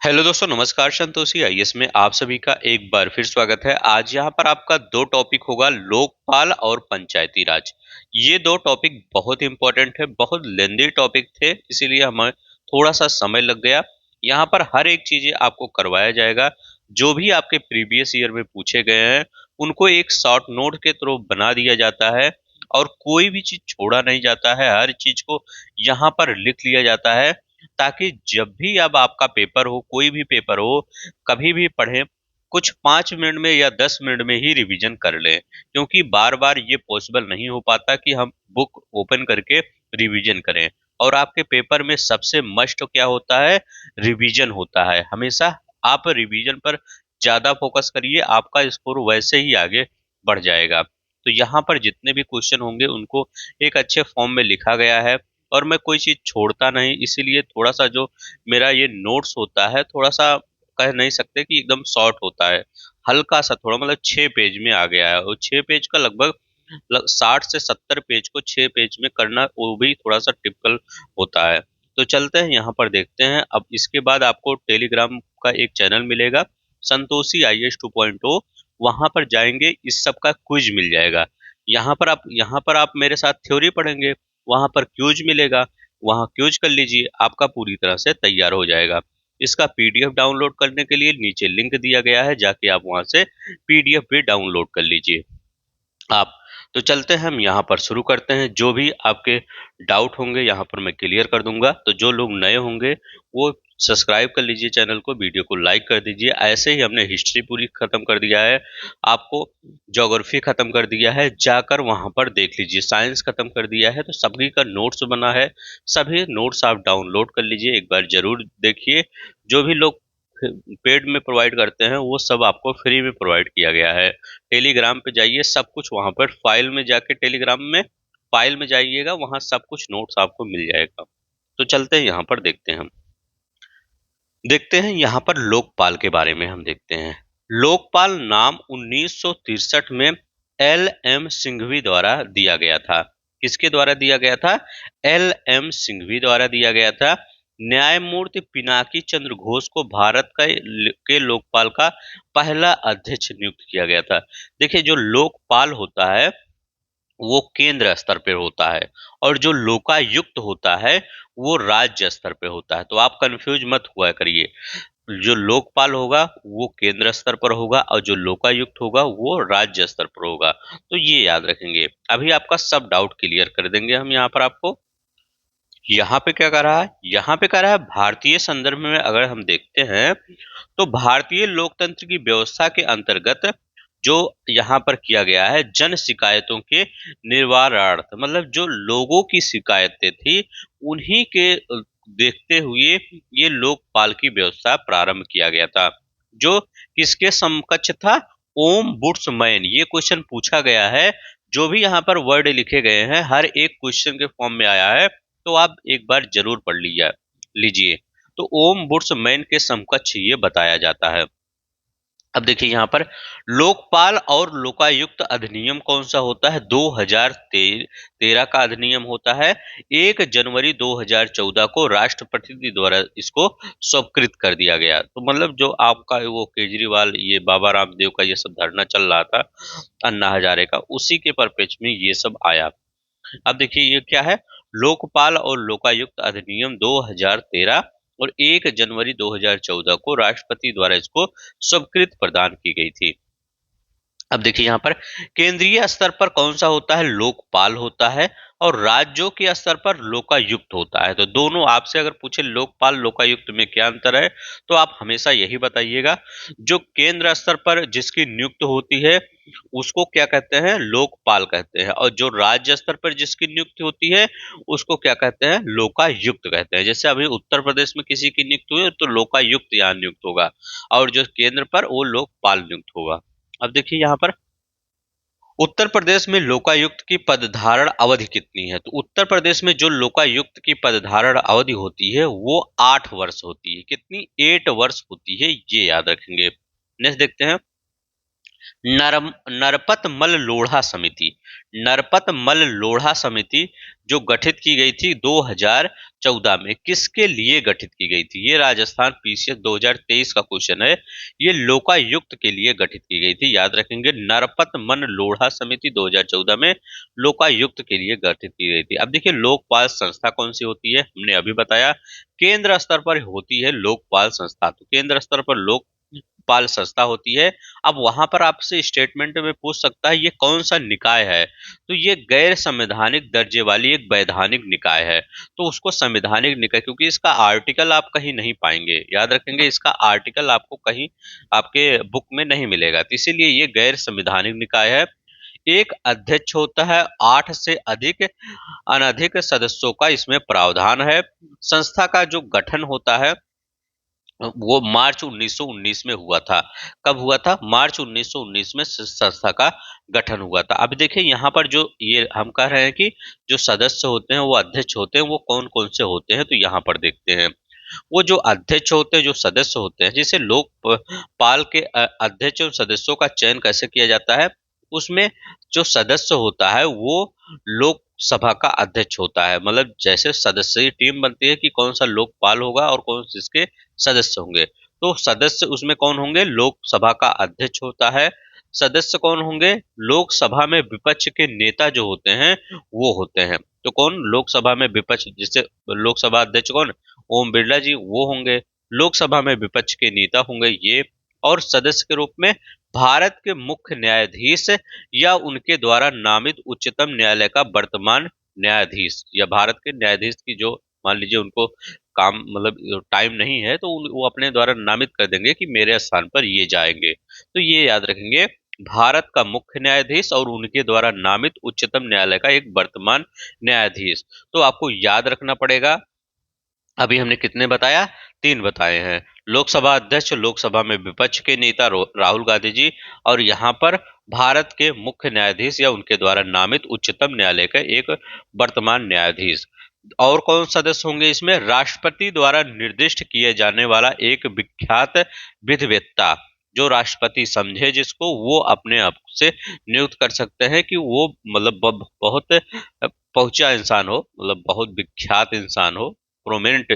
Hello दोस्तों, नमस्कार। Santoshi IAS में आप सभी का एक बार फिर स्वागत है। आज यहाँ पर आपका दो टॉपिक होगा, लोकपाल और पंचायती राज। ये दो टॉपिक बहुत इंपॉर्टेंट है, बहुत लेंदी टॉपिक थे, इसीलिए हमें थोड़ा सा समय लग गया। यहाँ पर हर एक चीजें आपको करवाया जाएगा। जो भी आपके प्रीवियस ईयर में पूछे गए हैं उनको एक शॉर्ट नोट के थ्रू बना दिया जाता है और कोई भी चीज छोड़ा नहीं जाता है। हर चीज को यहाँ पर लिख लिया जाता है ताकि जब भी अब आपका पेपर हो, कोई भी पेपर हो, कभी भी पढ़े, कुछ 5 मिनट में या 10 मिनट में ही रिवीजन कर लें। क्योंकि बार बार ये पॉसिबल नहीं हो पाता कि हम बुक ओपन करके रिवीजन करें। और आपके पेपर में सबसे मस्ट क्या होता है? रिवीजन होता है। हमेशा आप रिवीजन पर ज्यादा फोकस करिए, आपका स्कोर वैसे ही आगे बढ़ जाएगा। तो यहाँ पर जितने भी क्वेश्चन होंगे उनको एक अच्छे फॉर्म में लिखा गया है और मैं कोई चीज छोड़ता नहीं, इसीलिए थोड़ा सा जो मेरा ये नोट्स होता है, थोड़ा सा कह नहीं सकते कि एकदम शॉर्ट होता है। हल्का सा थोड़ा, मतलब 6 पेज में आ गया है और 6 पेज का लगभग 60 से 70 पेज को 6 पेज में करना वो भी थोड़ा सा टिपिकल होता है। तो चलते हैं, यहाँ पर देखते हैं। अब इसके बाद आपको टेलीग्राम का एक चैनल मिलेगा, संतोषी आईएएस 2.0। वहां पर जाएंगे, इस सब का क्विज मिल जाएगा। यहाँ पर आप मेरे साथ थ्योरी पढ़ेंगे, वहां पर क्यूज मिलेगा, वहां क्यूज कर लीजिए, आपका पूरी तरह से तैयार हो जाएगा। इसका पीडीएफ डाउनलोड करने के लिए नीचे लिंक दिया गया है, जाके आप वहां से पीडीएफ भी डाउनलोड कर लीजिए आप। तो चलते हैं, हम यहाँ पर शुरू करते हैं। जो भी आपके डाउट होंगे यहाँ पर मैं क्लियर कर दूंगा। तो जो लोग नए होंगे वो सब्सक्राइब कर लीजिए चैनल को, वीडियो को लाइक कर दीजिए। ऐसे ही हमने हिस्ट्री पूरी खत्म कर दिया है, आपको ज्योग्राफी खत्म कर दिया है, जाकर वहां पर देख लीजिए। साइंस खत्म कर दिया है, तो सभी का नोट्स बना है, सभी नोट्स आप डाउनलोड कर लीजिए, एक बार जरूर देखिए। जो भी लोग पेड में प्रोवाइड करते हैं वो सब आपको फ्री में प्रोवाइड किया गया है। टेलीग्राम पे जाइए, सब कुछ वहां पर फाइल में जाके, टेलीग्राम में फाइल में जाइएगा, वहां सब कुछ नोट्स आपको मिल जाएगा। तो चलते हैं, यहाँ पर देखते हैं यहाँ पर लोकपाल के बारे में हम देखते हैं। लोकपाल नाम 1963 में एल एम सिंघवी द्वारा दिया गया था। किसके द्वारा दिया गया था? एल एम सिंघवी द्वारा दिया गया था। न्यायमूर्ति पिनाकी चंद्र घोष को भारत के लोकपाल का पहला अध्यक्ष नियुक्त किया गया था। देखिए, जो लोकपाल होता है वो केंद्र स्तर पे होता है और जो लोकायुक्त होता है वो राज्य स्तर पे होता है। तो आप कंफ्यूज मत हुआ करिए। जो लोकपाल होगा वो केंद्र स्तर पर होगा और जो लोकायुक्त होगा वो राज्य स्तर पर होगा। तो ये याद रखेंगे। अभी आपका सब डाउट क्लियर कर देंगे हम यहाँ पर आपको। यहाँ पे क्या कर रहा है? यहाँ पे कर रहा है भारतीय संदर्भ में अगर हम देखते हैं तो भारतीय लोकतंत्र की व्यवस्था के अंतर्गत जो यहाँ पर किया गया है, जन शिकायतों के निवारणार्थ, मतलब जो लोगों की शिकायतें थी उन्हीं के देखते हुए ये लोकपाल की व्यवस्था प्रारंभ किया गया था। जो किसके समकक्ष था? ओम बुड्समैन। ये क्वेश्चन पूछा गया है। जो भी यहाँ पर वर्ड लिखे गए हैं हर एक क्वेश्चन के फॉर्म में आया है, तो आप एक बार जरूर पढ़ लीजिए। तो ओम बुड्समैन के समकक्ष ये बताया जाता है। अब देखिए यहाँ पर लोकपाल और लोकायुक्त अधिनियम कौन सा होता है? 2013 का अधिनियम होता है। 1 जनवरी 2014 को राष्ट्रपति द्वारा इसको स्वीकृत कर दिया गया। तो मतलब जो आपका वो केजरीवाल, ये बाबा रामदेव का ये सब धरना चल रहा था, अन्ना हजारे का, उसी के परिप्रेक्ष्य में ये सब आया। अब देखिए ये क्या है? लोकपाल और लोकायुक्त अधिनियम 2013 और 1 जनवरी 2014 को राष्ट्रपति द्वारा इसको स्वीकृति प्रदान की गई थी। अब देखिए यहाँ पर केंद्रीय स्तर पर कौन सा होता है? लोकपाल होता है और राज्यों के स्तर पर लोकायुक्त होता है। तो दोनों आपसे अगर पूछे लोकपाल लोकायुक्त में क्या अंतर है, तो आप हमेशा यही बताइएगा। जो केंद्र स्तर पर जिसकी नियुक्त होती है उसको क्या कहते हैं? लोकपाल कहते हैं। और जो राज्य स्तर पर जिसकी नियुक्ति होती है उसको क्या कहते हैं? लोकायुक्त कहते हैं। जैसे अभी उत्तर प्रदेश में किसी की नियुक्ति हुई तो लोकायुक्त यहाँ नियुक्त होगा और जो केंद्र पर वो लोकपाल नियुक्त होगा। अब देखिए यहाँ पर उत्तर प्रदेश में लोकायुक्त की पदधारण अवधि कितनी है? तो उत्तर प्रदेश में जो लोकायुक्त की पदधारण अवधि होती है वो 8 वर्ष होती है। कितनी? 8 वर्ष होती है, ये याद रखेंगे। नेक्स्ट देखते हैं। नरपत मल लोढ़ा समिति। नरपत मल लोढ़ा समिति जो गठित की गई थी 2014 में, किसके लिए गठित की गई थी? ये राजस्थान पीसीएस 2023 का क्वेश्चन है। ये लोकायुक्त के लिए गठित की गई थी, याद रखेंगे। नरपत मन लोढ़ा समिति 2014 में लोकायुक्त के लिए गठित की गई थी। अब देखिए लोकपाल संस्था कौन सी होती है, हमने अभी बताया केंद्र स्तर पर होती है लोकपाल संस्था। तो केंद्र स्तर पर लोक पाल संस्था होती है। अब वहां पर आपसे स्टेटमेंट में पूछ सकता है ये कौन सा निकाय है, तो ये गैर संवैधानिक दर्जे वाली एक वैधानिक निकाय है। तो उसको संवैधानिक निकाय, क्योंकि इसका आर्टिकल आप कहीं नहीं पाएंगे, याद रखेंगे इसका आर्टिकल आपको कहीं आपके बुक में नहीं मिलेगा, तो इसीलिए ये गैर संवैधानिक निकाय है। एक अध्यक्ष होता है, 8 से अधिक अनधिक सदस्यों का इसमें प्रावधान है। संस्था का जो गठन होता है वो मार्च 1919 में हुआ था। कब हुआ था? मार्च 1919 में संस्था का गठन हुआ था। अब देखिए यहाँ पर जो ये हम कह रहे हैं कि जो सदस्य होते हैं वो अध्यक्ष होते हैं, वो कौन कौन से होते हैं, तो यहाँ पर देखते हैं। वो जो अध्यक्ष होते हैं, जो सदस्य होते हैं, जैसे लोक पाल के अध्यक्ष और सदस्यों का चयन कैसे किया जाता है, उसमें जो सदस्य होता है वो लोकसभा का अध्यक्ष होता है। मतलब जैसे सदस्य टीम बनती है कि कौन सा लोकपाल होगा और कौन जिसके सदस्य होंगे, तो सदस्य उसमें कौन होंगे? लोकसभा का अध्यक्ष होता है। सदस्य कौन होंगे? लोकसभा में विपक्ष के नेता जो होते हैं वो होते हैं। तो कौन लोकसभा में विपक्ष, जिससे लोकसभा अध्यक्ष कौन? ओम बिरला जी, वो होंगे। लोकसभा में विपक्ष के नेता होंगे ये। और सदस्य के रूप में भारत के मुख्य न्यायाधीश या उनके द्वारा नामित उच्चतम न्यायालय का वर्तमान न्यायाधीश, या भारत के न्यायाधीश की जो मान लीजिए उनको काम मतलब टाइम नहीं है तो वो अपने द्वारा नामित कर देंगे कि मेरे स्थान पर ये जाएंगे। तो ये याद रखेंगे, भारत का मुख्य न्यायाधीश और उनके द्वारा नामित उच्चतम न्यायालय का एक वर्तमान न्यायाधीश। तो आपको याद रखना पड़ेगा। अभी हमने कितने बताया? 3 बताए हैं। लोकसभा अध्यक्ष, लोकसभा में विपक्ष के नेता राहुल गांधी जी, और यहाँ पर भारत के मुख्य न्यायाधीश या उनके द्वारा नामित उच्चतम न्यायालय का एक वर्तमान न्यायाधीश। और कौन सदस्य होंगे इसमें? राष्ट्रपति द्वारा निर्दिष्ट किए जाने वाला एक विख्यात विधिवेत्ता, जो राष्ट्रपति समझे जिसको वो अपने आप से नियुक्त कर सकते हैं कि वो मतलब बहुत पहुंचा इंसान हो, मतलब बहुत विख्यात इंसान हो, प्रोमिनेंट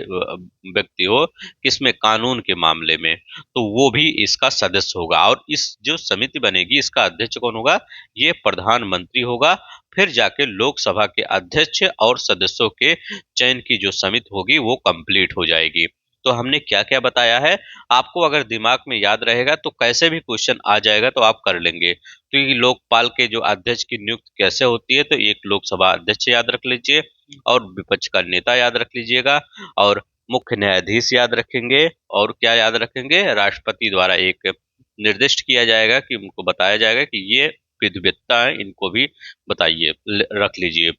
व्यक्ति हो किसमें? कानून के मामले में, तो वो भी इसका सदस्य होगा। और इस जो समिति बनेगी इसका अध्यक्ष कौन होगा? ये प्रधानमंत्री होगा। फिर जाके लोकसभा के अध्यक्ष और सदस्यों के चयन की जो समिति होगी वो कंप्लीट हो जाएगी। तो हमने क्या क्या बताया है, आपको अगर दिमाग में याद रहेगा तो कैसे भी क्वेश्चन आ जाएगा तो आप कर लेंगे। तो ये लोकपाल के जो अध्यक्ष की नियुक्ति कैसे होती है, तो एक लोकसभा अध्यक्ष याद रख लीजिए, और विपक्ष का नेता याद रख लीजिएगा, और मुख्य न्यायाधीश याद रखेंगे, और क्या याद रखेंगे? राष्ट्रपति द्वारा एक निर्दिष्ट किया जाएगा कि उनको बताया जाएगा कि ये विधिवेत्ता है, इनको भी बताइए, रख लीजिए।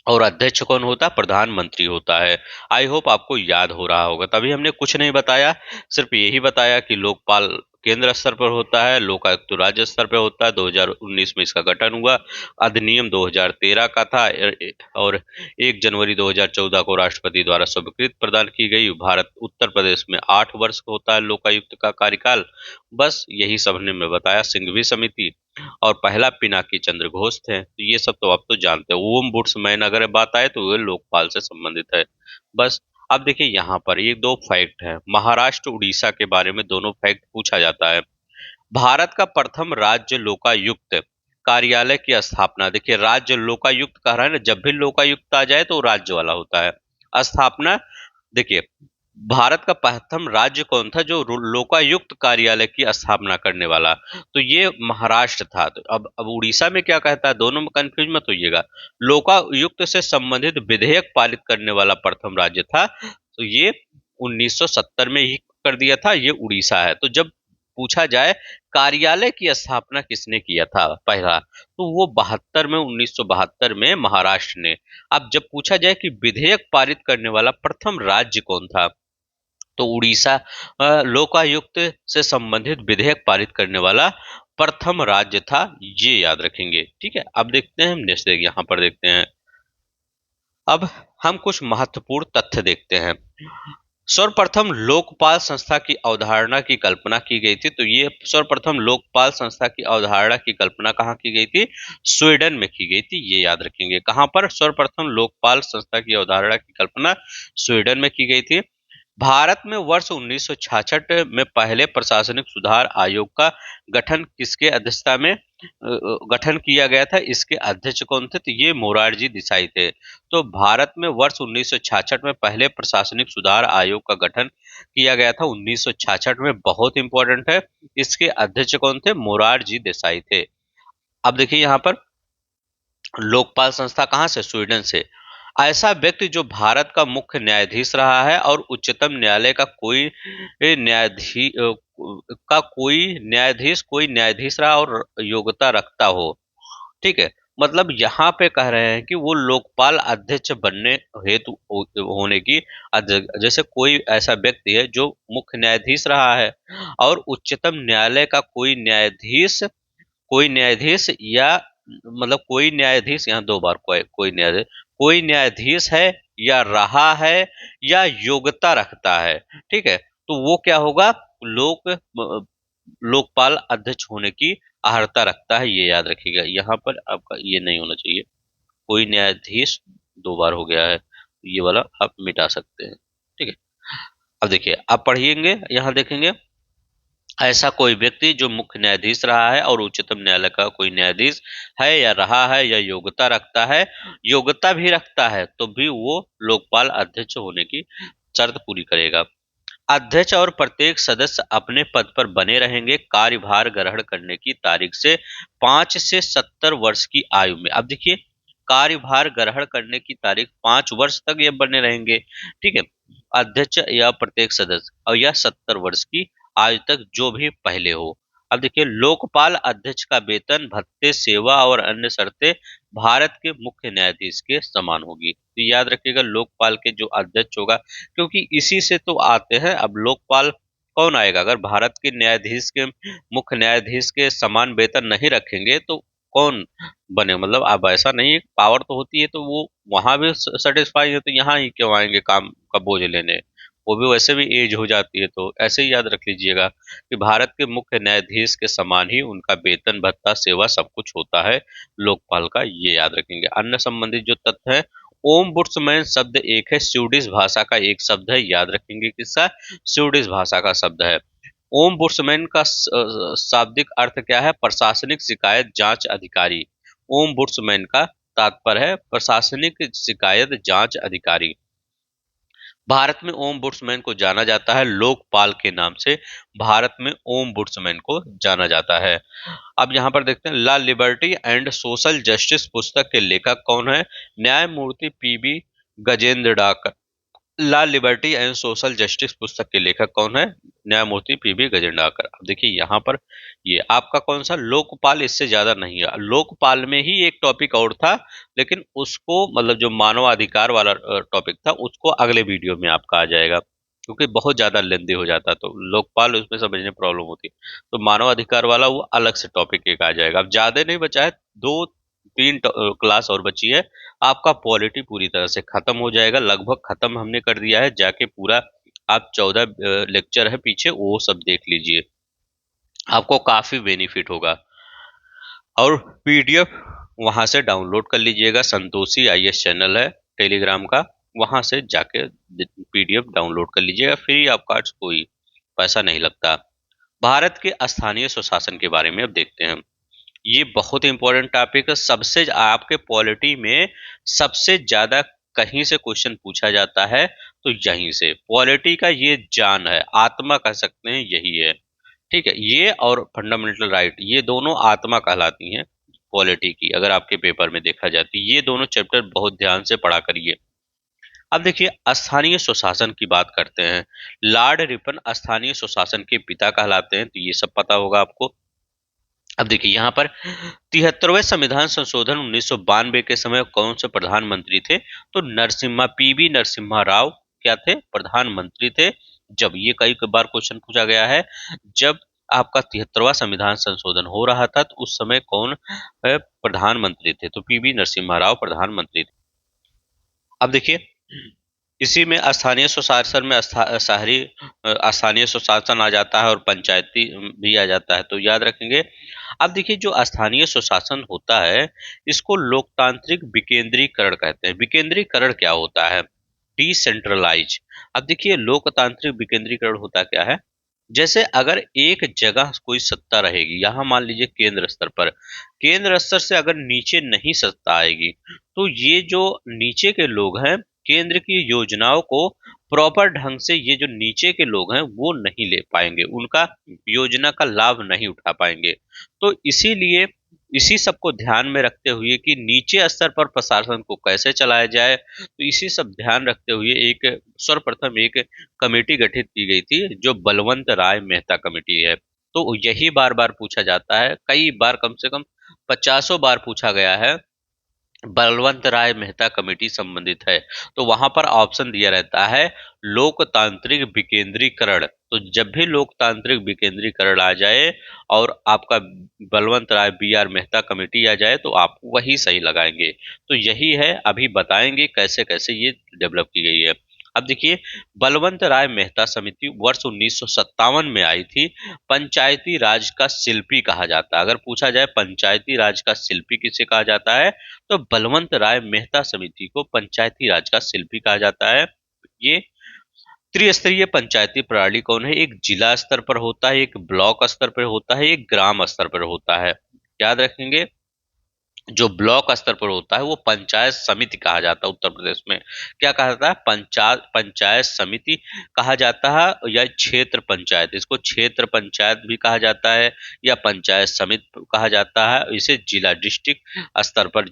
और अध्यक्ष कौन होता है? प्रधानमंत्री होता है। आई होप आपको याद हो रहा होगा। तभी हमने कुछ नहीं बताया, सिर्फ यही बताया कि लोकपाल केंद्र स्तर पर होता है, लोकायुक्त राज्य स्तर पर होता है। 2019 में इसका गठन हुआ। अधिनियम 2013 का था, और 1 जनवरी 2014 को राष्ट्रपति द्वारा स्वीकृति प्रदान की गई। भारत उत्तर प्रदेश में 8 वर्ष का होता है लोकायुक्त का कार्यकाल। बस यही सब हमने मैं बताया। सिंघवी समिति और पहला पिनाकी चंद्र घोष थे। तो ये सब तो आप तो जानते हो। ओम बुड्समैन अगर बात आए तो वे लोकपाल से संबंधित है। बस अब देखिए यहाँ पर ये 2 फैक्ट है, महाराष्ट्र उड़ीसा के बारे में दोनों फैक्ट पूछा जाता है। भारत का प्रथम राज्य लोकायुक्त कार्यालय की स्थापना, देखिए राज्य लोकायुक्त कह रहा है ना, जब भी लोकायुक्त आ जाए तो राज्य वाला होता है। स्थापना, देखिए भारत का प्रथम राज्य कौन था जो लोकायुक्त कार्यालय की स्थापना करने वाला, तो ये महाराष्ट्र था। तो अब उड़ीसा में क्या कहता है, दोनों में कंफ्यूज मत होइएगा। लोकायुक्त से संबंधित विधेयक पारित करने वाला प्रथम राज्य था, तो ये 1970 में ही कर दिया था, ये उड़ीसा है। तो जब पूछा जाए कार्यालय की स्थापना किसने किया था पहला, तो वो 72 में, 1972 में महाराष्ट्र ने। अब जब पूछा जाए कि विधेयक पारित करने वाला प्रथम राज्य कौन था, तो उड़ीसा लोकायुक्त से संबंधित विधेयक पारित करने वाला प्रथम राज्य था, ये याद रखेंगे। ठीक है, अब देखते हैं हम नेक्स्ट, यहाँ पर देखते हैं। अब हम कुछ महत्वपूर्ण तथ्य देखते हैं। सर्वप्रथम लोकपाल संस्था की अवधारणा की कल्पना की गई थी। तो ये सर्वप्रथम लोकपाल संस्था की अवधारणा की कल्पना कहाँ की गई थी? स्वीडन में की गई थी, ये याद रखेंगे। कहाँ पर सर्वप्रथम लोकपाल संस्था की अवधारणा की कल्पना? स्वीडन में की गई थी। भारत में वर्ष 1966 में पहले प्रशासनिक सुधार आयोग का गठन किसके अध्यक्षता में गठन किया गया था? इसके अध्यक्ष कौन थे? तो ये मोरारजी देसाई थे। तो भारत में वर्ष 1966 में पहले प्रशासनिक सुधार आयोग का गठन किया गया था, 1966 में, बहुत इंपॉर्टेंट है। इसके अध्यक्ष कौन थे? मोरारजी देसाई थे। अब देखिए यहाँ पर लोकपाल संस्था कहाँ से? स्वीडन से। ऐसा व्यक्ति जो भारत का मुख्य न्यायाधीश रहा है और उच्चतम न्यायालय का कोई न्यायाधीश रहा और योग्यता रखता हो। ठीक है, मतलब यहाँ पे कह रहे हैं कि वो लोकपाल अध्यक्ष बनने हेतु होने की जैसे कोई ऐसा व्यक्ति है जो मुख्य न्यायाधीश रहा है और उच्चतम न्यायालय का कोई न्यायाधीश या मतलब कोई न्यायाधीश, यहाँ दो बार कोई न्यायाधीश है या रहा है या योग्यता रखता है। ठीक है, तो वो क्या होगा? लोकपाल अध्यक्ष होने की अर्हता रखता है, ये याद रखिएगा। यहाँ पर आपका ये नहीं होना चाहिए, कोई न्यायाधीश दो बार हो गया है, ये वाला आप मिटा सकते हैं। ठीक है, अब देखिए आप पढ़िएंगे, यहाँ देखेंगे ऐसा कोई व्यक्ति जो मुख्य न्यायाधीश रहा है और उच्चतम न्यायालय का कोई न्यायाधीश है या रहा है या योग्यता रखता है, योग्यता भी रखता है तो भी वो लोकपाल अध्यक्ष होने की शर्त पूरी करेगा। अध्यक्ष और प्रत्येक सदस्य अपने पद पर बने रहेंगे कार्यभार ग्रहण करने की तारीख से 5 से 70 वर्ष की आयु में। अब देखिए, कार्यभार ग्रहण करने की तारीख 5 वर्ष तक ये बने रहेंगे। ठीक है, अध्यक्ष या प्रत्येक सदस्य, और यह 70 वर्ष की आयु तक जो भी पहले हो। अब देखिए, लोकपाल अध्यक्ष का वेतन, भत्ते, सेवा और अन्य शर्तें भारत के मुख्य न्यायाधीश के समान होगी। तो याद रखिएगा, लोकपाल के जो अध्यक्ष होगा, क्योंकि इसी से तो आते हैं। अब लोकपाल कौन आएगा? अगर भारत के न्यायाधीश के मुख्य न्यायाधीश के समान वेतन नहीं रखेंगे तो कौन बने? मतलब अब ऐसा नहीं है, पावर तो होती है तो वो वहां भी सेटिस्फाई है, तो यहाँ ही क्यों आएंगे काम का बोझ लेने? वो भी वैसे भी एज हो जाती है। तो ऐसे ही याद रख लीजिएगा कि भारत के मुख्य न्यायाधीश के समान ही उनका वेतन, भत्ता, सेवा सब कुछ होता है लोकपाल का, ये याद रखेंगे। अन्य संबंधित जो तथ्य है, ओमबुड्समैन शब्द एक है, स्वीडिश भाषा का एक शब्द है, याद रखेंगे किसका? स्वीडिश भाषा का शब्द है। ओमबुड्समैन का शाब्दिक अर्थ क्या है? प्रशासनिक शिकायत जांच अधिकारी। ओमबुड्समैन का तात्पर्य है प्रशासनिक शिकायत जांच अधिकारी। भारत में ओमबुड्समैन को जाना जाता है लोकपाल के नाम से। भारत में ओमबुड्समैन को जाना जाता है। अब यहाँ पर देखते हैं, law liberty and social justice पुस्तक के लेखक कौन है? न्यायमूर्ति PB Gajendragadkar. Law liberty and social justice पुस्तक के लेखक कौन है? न्यायमूर्ति पीबी गजेंद्राकर। अब देखिए यहाँ पर ये आपका कौन सा लोकपाल, इससे ज्यादा नहीं है। लोकपाल में ही एक टॉपिक और था, लेकिन उसको मतलब जो मानवाधिकार वाला टॉपिक था उसको अगले वीडियो में आपका आ जाएगा, क्योंकि बहुत ज्यादा लेंदी हो जाता तो लोकपाल उसमें समझने में प्रॉब्लम होती। तो मानवाधिकार वाला वो अलग से टॉपिक एक आ जाएगा। अब ज्यादा नहीं बचा है, दो तीन क्लास और बची है, आपका पॉलिटी पूरी तरह से खत्म हो जाएगा। लगभग खत्म हमने कर दिया है, जाके पूरा आप 14 लेक्चर है पीछे, वो सब देख लीजिए, आपको काफी बेनिफिट होगा। और पीडीएफ वहां से डाउनलोड कर लीजिएगा, संतोषी आईएएस चैनल है टेलीग्राम का, वहां से जाके पीडीएफ डाउनलोड कर लीजिएगा, फ्री ऑफ कॉस्ट, कोई पैसा नहीं लगता। भारत के स्थानीय स्वशासन के बारे में अब देखते हैं। ये बहुत इंपॉर्टेंट टॉपिक है। सबसे आपके पॉलिटी में सबसे ज्यादा कहीं से क्वेश्चन पूछा जाता है तो यहीं से। पॉलिटी का ये जान है, आत्मा कह सकते हैं, यही है। ठीक है, ये और फंडामेंटल राइट, ये दोनों आत्मा कहलाती हैं पॉलिटी की, अगर आपके पेपर में देखा जाए तो ये दोनों चैप्टर बहुत ध्यान से पढ़ा करिए। अब देखिए, स्थानीय स्वशासन की बात करते हैं। लॉर्ड रिपन स्थानीय स्वशासन के पिता कहलाते हैं, तो ये सब पता होगा आपको। अब देखिए यहाँ पर 73वें संविधान संशोधन 1992 के समय कौन से प्रधानमंत्री थे? तो नरसिम्हा, पीवी नरसिम्हा राव क्या थे? प्रधानमंत्री थे। जब ये कई बार क्वेश्चन पूछा गया है, जब आपका 73वां संविधान संशोधन हो रहा था तो उस समय कौन प्रधानमंत्री थे? तो पीवी नरसिम्हा राव प्रधानमंत्री थे। अब देखिए, इसी में स्थानीय सुशासन में शहरी स्थानीय सुशासन आ जाता है और पंचायती भी आ जाता है, तो याद रखेंगे। अब देखिए जो स्थानीय सुशासन होता है इसको लोकतांत्रिक विकेंद्रीकरण कहते हैं। विकेंद्रीकरण क्या होता है? डिसेंट्रलाइज। अब देखिए लोकतांत्रिक विकेंद्रीकरण होता क्या है? जैसे अगर एक जगह कोई सत्ता रहेगी, यहाँ मान लीजिए केंद्र स्तर पर, केंद्र स्तर से अगर नीचे नहीं सत्ता आएगी तो ये जो नीचे के लोग हैं केंद्र की योजनाओं को प्रॉपर ढंग से, ये जो नीचे के लोग हैं वो नहीं ले पाएंगे, उनका योजना का लाभ नहीं उठा पाएंगे। तो इसीलिए इसी सब को ध्यान में रखते हुए कि नीचे स्तर पर प्रशासन को कैसे चलाया जाए, तो इसी सब ध्यान रखते हुए एक सर्वप्रथम एक कमेटी गठित की गई थी जो बलवंत राय मेहता कमेटी है। तो यही बार बार पूछा जाता है, कई बार, कम से कम 50 बार पूछा गया है, बलवंत राय मेहता कमेटी संबंधित है। तो वहां पर ऑप्शन दिया रहता है लोकतांत्रिक विकेंद्रीकरण। तो जब भी लोकतांत्रिक विकेंद्रीकरण आ जाए और आपका बलवंत राय BR मेहता कमेटी आ जाए तो आप वही सही लगाएंगे। तो यही है, अभी बताएंगे कैसे कैसे ये डेवलप की गई है। अब देखिए बलवंत राय मेहता समिति वर्ष 1957 में आई थी। पंचायती राज का शिल्पी कहा जाता है। अगर पूछा जाए पंचायती राज का शिल्पी किसे कहा जाता है तो बलवंत राय मेहता समिति को पंचायती राज का शिल्पी कहा जाता है। ये त्रिस्तरीय पंचायती प्रणाली कौन है? एक जिला स्तर पर होता है, एक ब्लॉक स्तर पर होता है, एक ग्राम स्तर पर होता है। याद रखेंगे जो ब्लॉक स्तर पर होता है वो पंचायत समिति कहा जाता है। उत्तर प्रदेश में क्या कहा जाता है? पंचायत पंचायत समिति कहा जाता है, या क्षेत्र पंचायत, इसको क्षेत्र पंचायत भी कहा जाता है या पंचायत समिति कहा जाता है। इसे जिला डिस्ट्रिक्ट स्तर पर,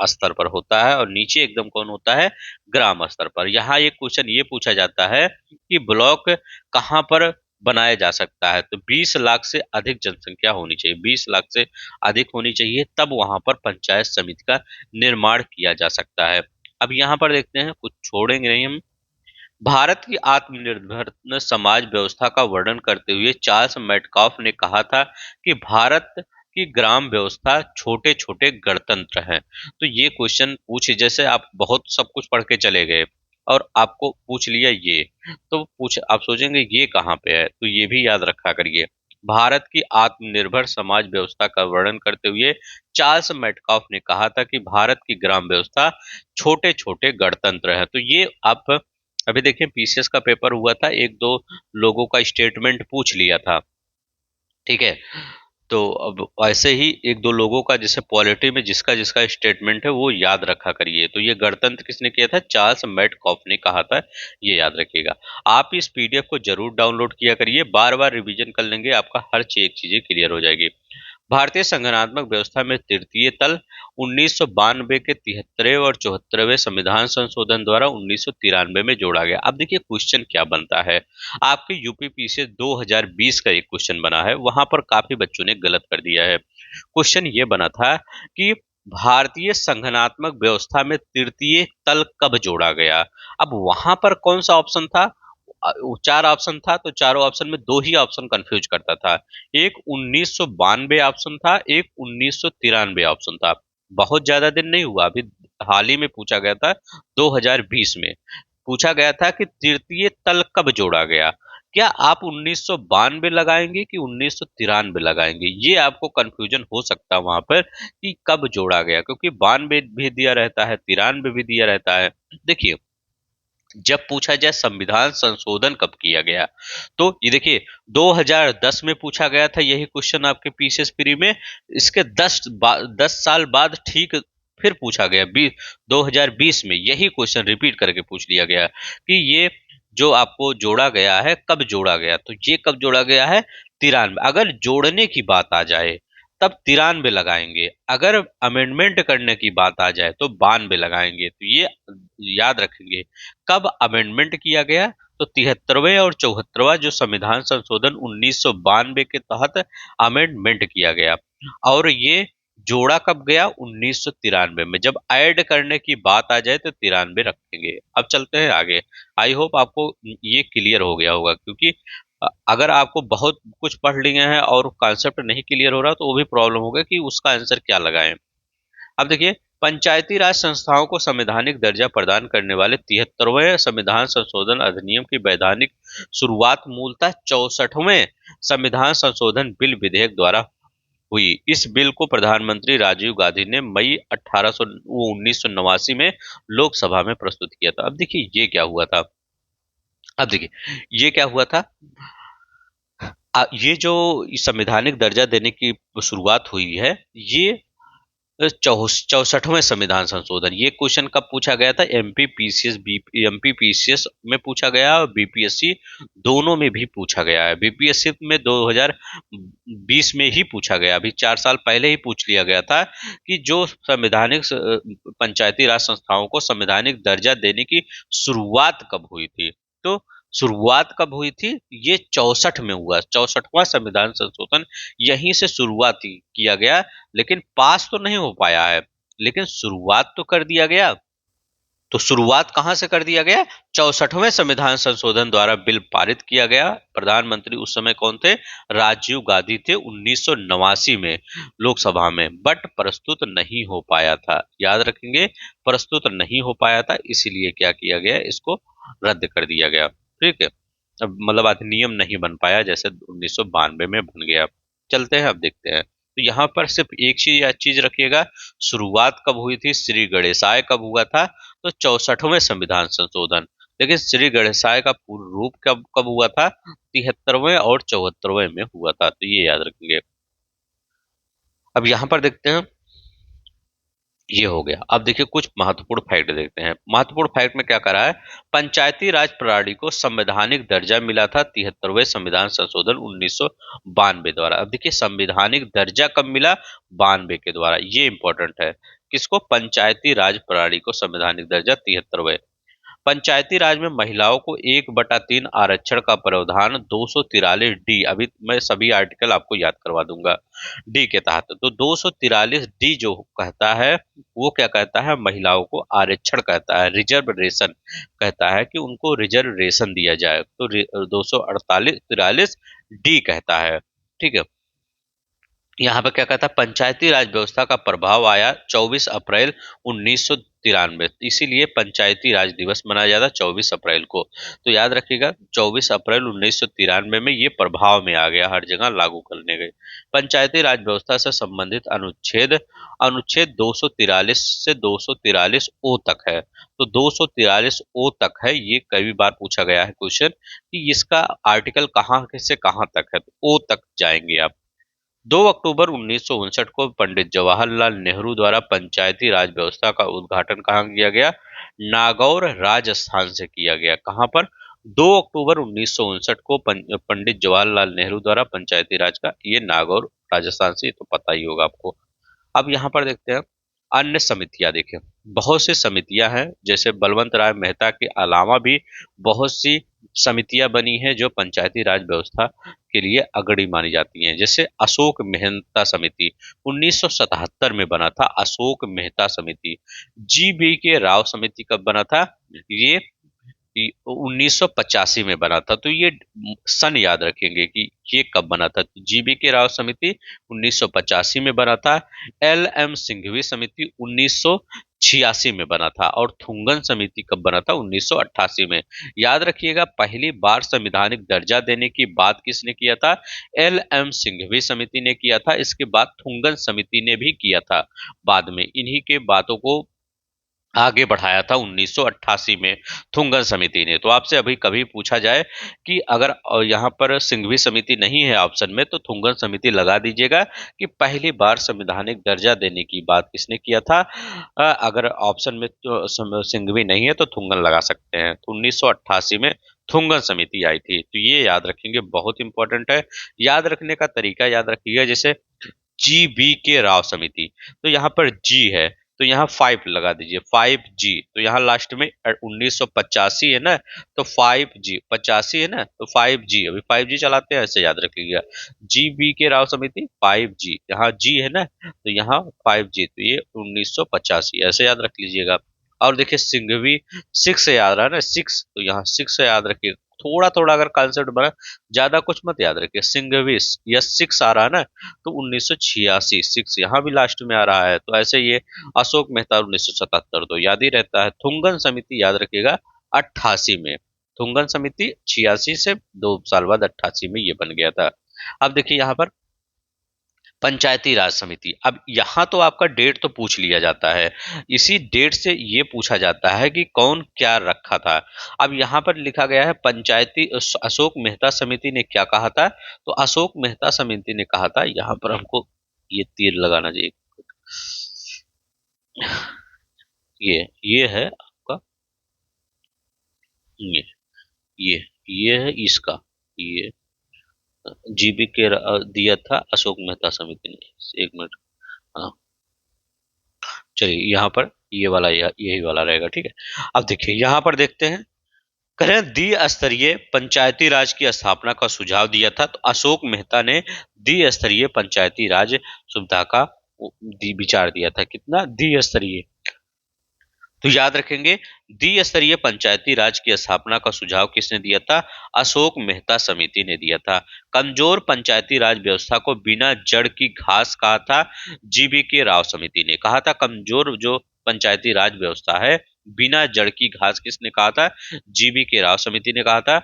स्तर पर होता है, और नीचे एकदम कौन होता है? ग्राम स्तर पर। यहाँ एक क्वेश्चन ये पूछा जाता है कि ब्लॉक कहाँ पर बनाया जा सकता है, तो 20 लाख से अधिक जनसंख्या होनी चाहिए, 20 लाख से अधिक होनी चाहिए, तब वहां पर पंचायत समिति का निर्माण किया जा सकता है। अब यहाँ पर देखते हैं, कुछ छोड़ेंगे नहीं हम। भारत की आत्मनिर्भर समाज व्यवस्था का वर्णन करते हुए चार्ल्स मेटकाफ ने कहा था कि भारत की ग्राम व्यवस्था छोटे छोटे गणतंत्र हैं। तो ये क्वेश्चन पूछे, जैसे आप बहुत सब कुछ पढ़ के चले गए और आपको पूछ लिया ये, तो पूछ आप सोचेंगे ये कहाँ पे है, तो ये भी याद रखा करिए। भारत की आत्मनिर्भर समाज व्यवस्था का वर्णन करते हुए चार्ल्स मेटकाफ ने कहा था कि भारत की ग्राम व्यवस्था छोटे छोटे गणतंत्र है। तो ये आप अभी देखिए पीसीएस का पेपर हुआ था, एक दो लोगों का स्टेटमेंट पूछ लिया था, ठीक है। तो अब ऐसे ही एक दो लोगों का, जैसे पॉलिटी में जिसका जिसका स्टेटमेंट है वो याद रखा करिए। तो ये गणतंत्र किसने किया था? चार्ल्स मेटकाफ ने कहा था, ये याद रखिएगा। आप इस पीडीएफ को जरूर डाउनलोड किया करिए, बार बार रिवीजन कर लेंगे, आपका हर एक चीजें क्लियर हो जाएगी। भारतीय संगठनात्मक व्यवस्था में तृतीय तल 1992 के 73वें और 74वें संविधान संशोधन द्वारा 1993 में जोड़ा गया। अब देखिए क्वेश्चन क्या बनता है, आपके यूपीपी से 2020 का एक क्वेश्चन बना है, वहां पर काफी बच्चों ने गलत कर दिया है। क्वेश्चन ये बना था कि भारतीय संगठनात्मक व्यवस्था में तृतीय तल कब जोड़ा गया। अब वहां पर कौन सा ऑप्शन था? चार ऑप्शन था, तो चारों ऑप्शन में दो ही ऑप्शन कंफ्यूज करता था। एक 1992 ऑप्शन था, एक 1993 ऑप्शन था। बहुत ज्यादा दिन नहीं हुआ, अभी हाल ही में पूछा गया था, 2020 में पूछा गया था कि तृतीय तल कब जोड़ा गया। क्या आप 1992 लगाएंगे कि 1993 लगाएंगे, ये आपको कंफ्यूजन हो सकता है वहां पर कि कब जोड़ा गया, क्योंकि 92 भी दिया रहता है, 93 भी दिया रहता है। देखिए जब पूछा जाए संविधान संशोधन कब किया गया, तो ये देखिए 2010 में पूछा गया था यही क्वेश्चन आपके पीसीएस प्री में। इसके 10 साल बाद ठीक फिर पूछा गया 2020 में, यही क्वेश्चन रिपीट करके पूछ लिया गया कि ये जो आपको जोड़ा गया है कब जोड़ा गया। तो ये कब जोड़ा गया है? 93। अगर जोड़ने की बात आ जाए तब 93 लगाएंगे, अगर अमेंडमेंट करने की बात आ जाए तो 92 लगाएंगे। तो ये याद रखेंगे कब अमेंडमेंट किया गया, तो 73वें और 74वां जो संविधान संशोधन 1992 के तहत अमेंडमेंट किया गया, और ये जोड़ा कब गया? 1993 में। जब ऐड करने की बात आ जाए तो 93 रखेंगे। अब चलते हैं आगे। आई होप आपको ये क्लियर हो गया होगा, क्योंकि अगर आपको बहुत कुछ पढ़ लिए हैं और कॉन्सेप्ट नहीं क्लियर हो रहा तो वो भी प्रॉब्लम होगा कि उसका आंसर क्या लगाएं। अब देखिए पंचायती राज संस्थाओं को संवैधानिक दर्जा प्रदान करने वाले 73वें संविधान संशोधन अधिनियम की वैधानिक शुरुआत मूलतः 64वें संविधान संशोधन बिल विधेयक द्वारा हुई। इस बिल को प्रधानमंत्री राजीव गांधी ने मई 1989 में लोकसभा में प्रस्तुत किया था। अब देखिए ये क्या हुआ था। अब देखिए ये क्या हुआ था। ये जो संवैधानिक दर्जा देने की शुरुआत हुई है, ये 64वें संविधान संशोधन। ये क्वेश्चन कब पूछा गया था? एमपीपीसीएस में पूछा गया और बीपीएससी दोनों में भी पूछा गया है। बीपीएससी में 2020 में ही पूछा गया, अभी 4 साल पहले ही पूछ लिया गया था कि जो संवैधानिक पंचायती राज संस्थाओं को संवैधानिक दर्जा देने की शुरुआत कब हुई थी। तो शुरुआत कब हुई थी? ये 64 में हुआ। 64वां संविधान संशोधन यहीं से शुरुआत किया गया, लेकिन पास तो नहीं हो पाया है, लेकिन शुरुआत तो कर दिया गया। तो शुरुआत कहां से कर दिया गया? 64वें संविधान संशोधन द्वारा बिल पारित किया गया। प्रधानमंत्री उस समय कौन थे? राजीव गांधी थे 1989 में लोकसभा में, बट प्रस्तुत नहीं हो पाया था। याद रखेंगे, प्रस्तुत नहीं हो पाया था, इसीलिए क्या किया गया, इसको रद्द कर दिया गया। ठीक है, अब मतलब अधिनियम नहीं बन पाया, जैसे 1992 में बन गया। चलते हैं, अब देखते हैं। तो यहाँ पर सिर्फ एक चीज रखिएगा, शुरुआत कब हुई थी, श्री गणेशाय कब हुआ था? तो 64वें संविधान संशोधन। लेकिन श्री गणेशाय का पूर्ण रूप कब कब हुआ था? 73वें और 74वें में हुआ था। तो ये याद रखेंगे। अब यहाँ पर देखते हैं, ये हो गया। अब देखिए कुछ महत्वपूर्ण फैक्ट देखते हैं। महत्वपूर्ण फैक्ट में क्या करा है? पंचायती राज प्रणाली को संवैधानिक दर्जा मिला था 73वें संविधान संशोधन 1992 द्वारा। अब देखिए संवैधानिक दर्जा कब मिला? 92 के द्वारा। ये इंपॉर्टेंट है। किसको? पंचायती राज प्रणाली को संवैधानिक दर्जा 73वें। पंचायती राज में महिलाओं को 1/3 आरक्षण का प्रावधान 243 डी, अभी मैं सभी आर्टिकल आपको याद करवा दूंगा, डी के तहत। तो 243 डी जो कहता है, वो क्या कहता है? महिलाओं को आरक्षण कहता है, रिजर्वेशन कहता है कि उनको रिजर्वेशन दिया जाए। तो 248 डी कहता है। ठीक है, यहाँ पे क्या कहता है? पंचायती राज व्यवस्था का प्रभाव आया 24 अप्रैल 1993, इसीलिए पंचायती राज दिवस मनाया जाता है 24 अप्रैल को। तो याद रखिएगा 24 अप्रैल 1993 में ये प्रभाव में आ गया, हर जगह लागू करने गए। पंचायती राज व्यवस्था से संबंधित अनुच्छेद अनुच्छेद 243 से 243 ओ तक है। तो 243 ओ तक है, ये कई बार पूछा गया है क्वेश्चन कि इसका आर्टिकल कहाँ से कहाँ तक है। तो ओ तक जाएंगे आप। 2 अक्टूबर 1959 को पंडित जवाहरलाल नेहरू द्वारा पंचायती राज व्यवस्था का उद्घाटन कहाँ किया गया? नागौर राजस्थान से किया गया। कहाँ पर? 2 अक्टूबर 1959 को पंडित जवाहरलाल नेहरू द्वारा पंचायती राज का, ये नागौर राजस्थान से, तो पता ही होगा आपको। अब यहाँ पर देखते हैं अन्य समितियां। देखें बहुत सी समितियां हैं, जैसे बलवंत राय मेहता के अलावा भी बहुत सी समितियां बनी हैं जो पंचायती राज व्यवस्था के लिए अग्रणी मानी जाती हैं। जैसे अशोक मेहता समिति 1977 में बना था, अशोक मेहता समिति। जी के राव समिति कब बना था? ये 1985 में बना था। तो ये सन याद रखेंगे कि ये कब बना था। जीबी के राव समिति 1985 में बना था। एल एम सिंघवी समिति 1986 में बना था। और थुंगन समिति कब बना था? 1988 में। याद रखिएगा पहली बार संवैधानिक दर्जा देने की बात किसने किया था? एल एम सिंघवी समिति ने किया था। इसके बाद थुंगन समिति ने भी किया था बाद में। इन्हीं के बातों को आगे बढ़ाया था 1988 में थुंगन समिति ने। तो आपसे अभी कभी पूछा जाए कि अगर यहाँ पर सिंघवी समिति नहीं है ऑप्शन में, तो थुंगन समिति लगा दीजिएगा कि पहली बार संवैधानिक दर्जा देने की बात किसने किया था। अगर ऑप्शन में तो सिंघवी नहीं है तो थुंगन लगा सकते हैं। तो 1988 में थुंगन समिति आई थी। तो ये याद रखेंगे, बहुत इंपॉर्टेंट है। याद रखने का तरीका याद रखिएगा, जैसे जी बी के राव समिति, तो यहाँ पर जी है तो यहाँ 5 लगा दीजिए, 5G। तो यहाँ लास्ट में 1985 है ना, तो 5G 85 है ना, तो 5G, अभी 5G चलाते हैं, ऐसे याद रखिएगा। जी बी के राव समिति 5G, यहाँ जी है ना, तो यहाँ 5G, तो ये 1985, ऐसे याद रख लीजिएगा। और देखिए सिंघवी 6 से याद रहा ना, 6, तो यहाँ 6 से याद रखिए। थोड़ा थोड़ा अगर कॉन्सेप्ट बना, ज्यादा कुछ मत याद रखिए। सिंघवी या सिक्स आ रहा है ना, तो 1986 सिक्स यहाँ भी लास्ट में आ रहा है, तो ऐसे ये अशोक मेहता 1977 तो याद ही रहता है। थुंगन समिति याद रखिएगा 88 में, थुंगन समिति 86 से 2 साल बाद 88 में ये बन गया था। अब देखिए यहाँ पर पंचायती राज समिति, अब यहाँ तो आपका डेट तो पूछ लिया जाता है, इसी डेट से ये पूछा जाता है कि कौन क्या रखा था। अब यहाँ पर लिखा गया है पंचायती अशोक मेहता समिति ने क्या कहा था, तो अशोक मेहता समिति ने कहा था, यहाँ पर हमको ये तीर लगाना चाहिए, ये है आपका, ये ये ये है इसका, ये जीबी के दिया था अशोक मेहता समिति ने। एक मिनट, हाँ चलिए यहाँ पर ये वाला यही वाला रहेगा, ठीक है। अब देखिए यहाँ पर देखते हैं, करें द्विस्तरीय पंचायती राज की स्थापना का सुझाव दिया था, तो अशोक मेहता ने द्विस्तरीय पंचायती राज सुविधा का विचार दिया था। कितना द्विस्तरीय, तो याद रखेंगे द्विस्तरीय पंचायती राज की स्थापना का सुझाव किसने दिया था, अशोक मेहता समिति ने दिया था। कमजोर पंचायती राज व्यवस्था को बिना जड़ की घास कहा था, जीबी के राव समिति ने कहा था। कमजोर जो पंचायती राज व्यवस्था है, बिना जड़ की घास किसने कहा था, जीबी के राव समिति ने कहा था।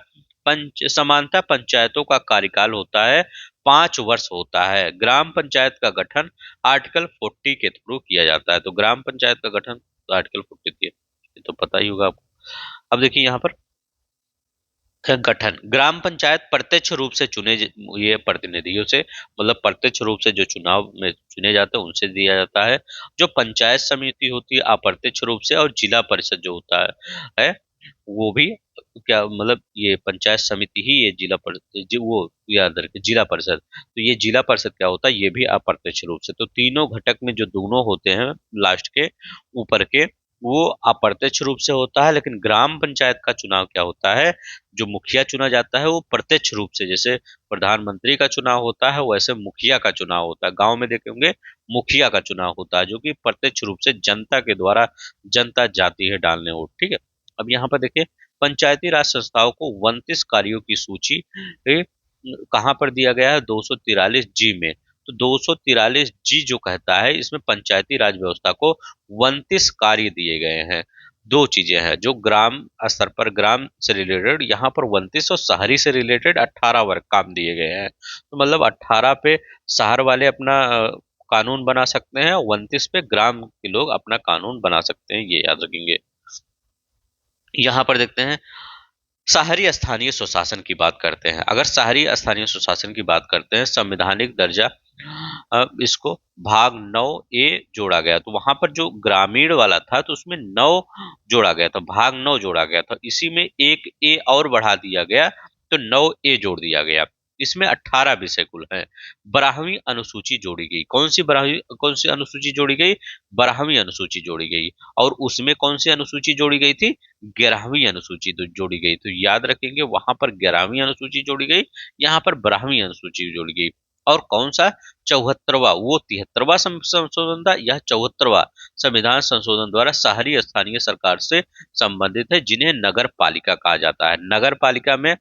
समानता पंचायतों का कार्यकाल होता है 5 वर्ष होता है। ग्राम पंचायत का गठन आर्टिकल 40 के थ्रू किया जाता है, तो ग्राम पंचायत का गठन तो आर्टिकल 40 के, ये तो पता ही होगा आपको। अब देखिए यहाँ पर गठन, ग्राम पंचायत प्रत्यक्ष रूप से चुने ये प्रतिनिधियों से, मतलब प्रत्यक्ष रूप से जो चुनाव में चुने जाते हैं उनसे दिया जाता है। जो पंचायत समिति होती है अप्रत्यक्ष रूप से, और जिला परिषद जो होता है वो भी क्या, मतलब ये पंचायत समिति ही ये जिला परिषद वो याद रखें जिला परिषद, तो ये जिला परिषद क्या होता है, ये भी अप्रत्यक्ष रूप से। तो तीनों घटक में जो दोनों होते हैं लास्ट के ऊपर के, वो अप्रत्यक्ष रूप से होता है। लेकिन ग्राम पंचायत का चुनाव क्या होता है, जो मुखिया चुना जाता है वो प्रत्यक्ष रूप से, जैसे प्रधानमंत्री का चुनाव होता है वैसे मुखिया का चुनाव होता है। गांव में देखेंगे मुखिया का चुनाव होता है, जो कि प्रत्यक्ष रूप से जनता के द्वारा जनता जाती है डालने वोट, ठीक है। अब यहाँ पर देखिए पंचायती राज संस्थाओं को 29 कार्यों की सूची कहाँ पर दिया गया है, 243 जी में। तो 243 जी जो कहता है, इसमें पंचायती राज व्यवस्था को 29 कार्य दिए गए हैं। दो चीजें हैं, जो ग्राम स्तर पर ग्राम से रिलेटेड यहाँ पर 29, और शहरी से रिलेटेड 18 वर्ग काम दिए गए हैं। तो मतलब 18 पे शहर वाले अपना कानून बना सकते हैं, 29 पे ग्राम के लोग अपना कानून बना सकते हैं, ये याद रखेंगे। यहाँ पर देखते हैं शहरी स्थानीय स्वशासन की बात करते हैं। अगर शहरी स्थानीय स्वशासन की बात करते हैं, संवैधानिक दर्जा इसको भाग 9 ए जोड़ा गया, तो वहां पर जो ग्रामीण वाला था तो उसमें 9 जोड़ा गया था, भाग 9 जोड़ा गया था, इसी में एक ए और बढ़ा दिया गया, तो 9 ए जोड़ दिया गया। इसमें 18 विषय कुल हैं। 12वीं अनुसूची जोड़ी गई, कौन सी अनुसूची जोड़ी गई, 12वीं अनुसूची जोड़ी गई। और उसमें कौन सी अनुसूची जोड़ी गई थी, 11वीं अनुसूची तो जोड़ी गई। तो याद रखेंगे वहां पर 11वीं अनुसूची जोड़ी गई, यहाँ पर 12वीं अनुसूची जोड़ी गई। और कौन सा, 74वां, वो 73वां संशोधन था, यह 74वां संविधान संशोधन द्वारा शहरी स्थानीय सरकार से संबंधित है, जिन्हें नगर पालिका कहा जाता है। नगर पालिका में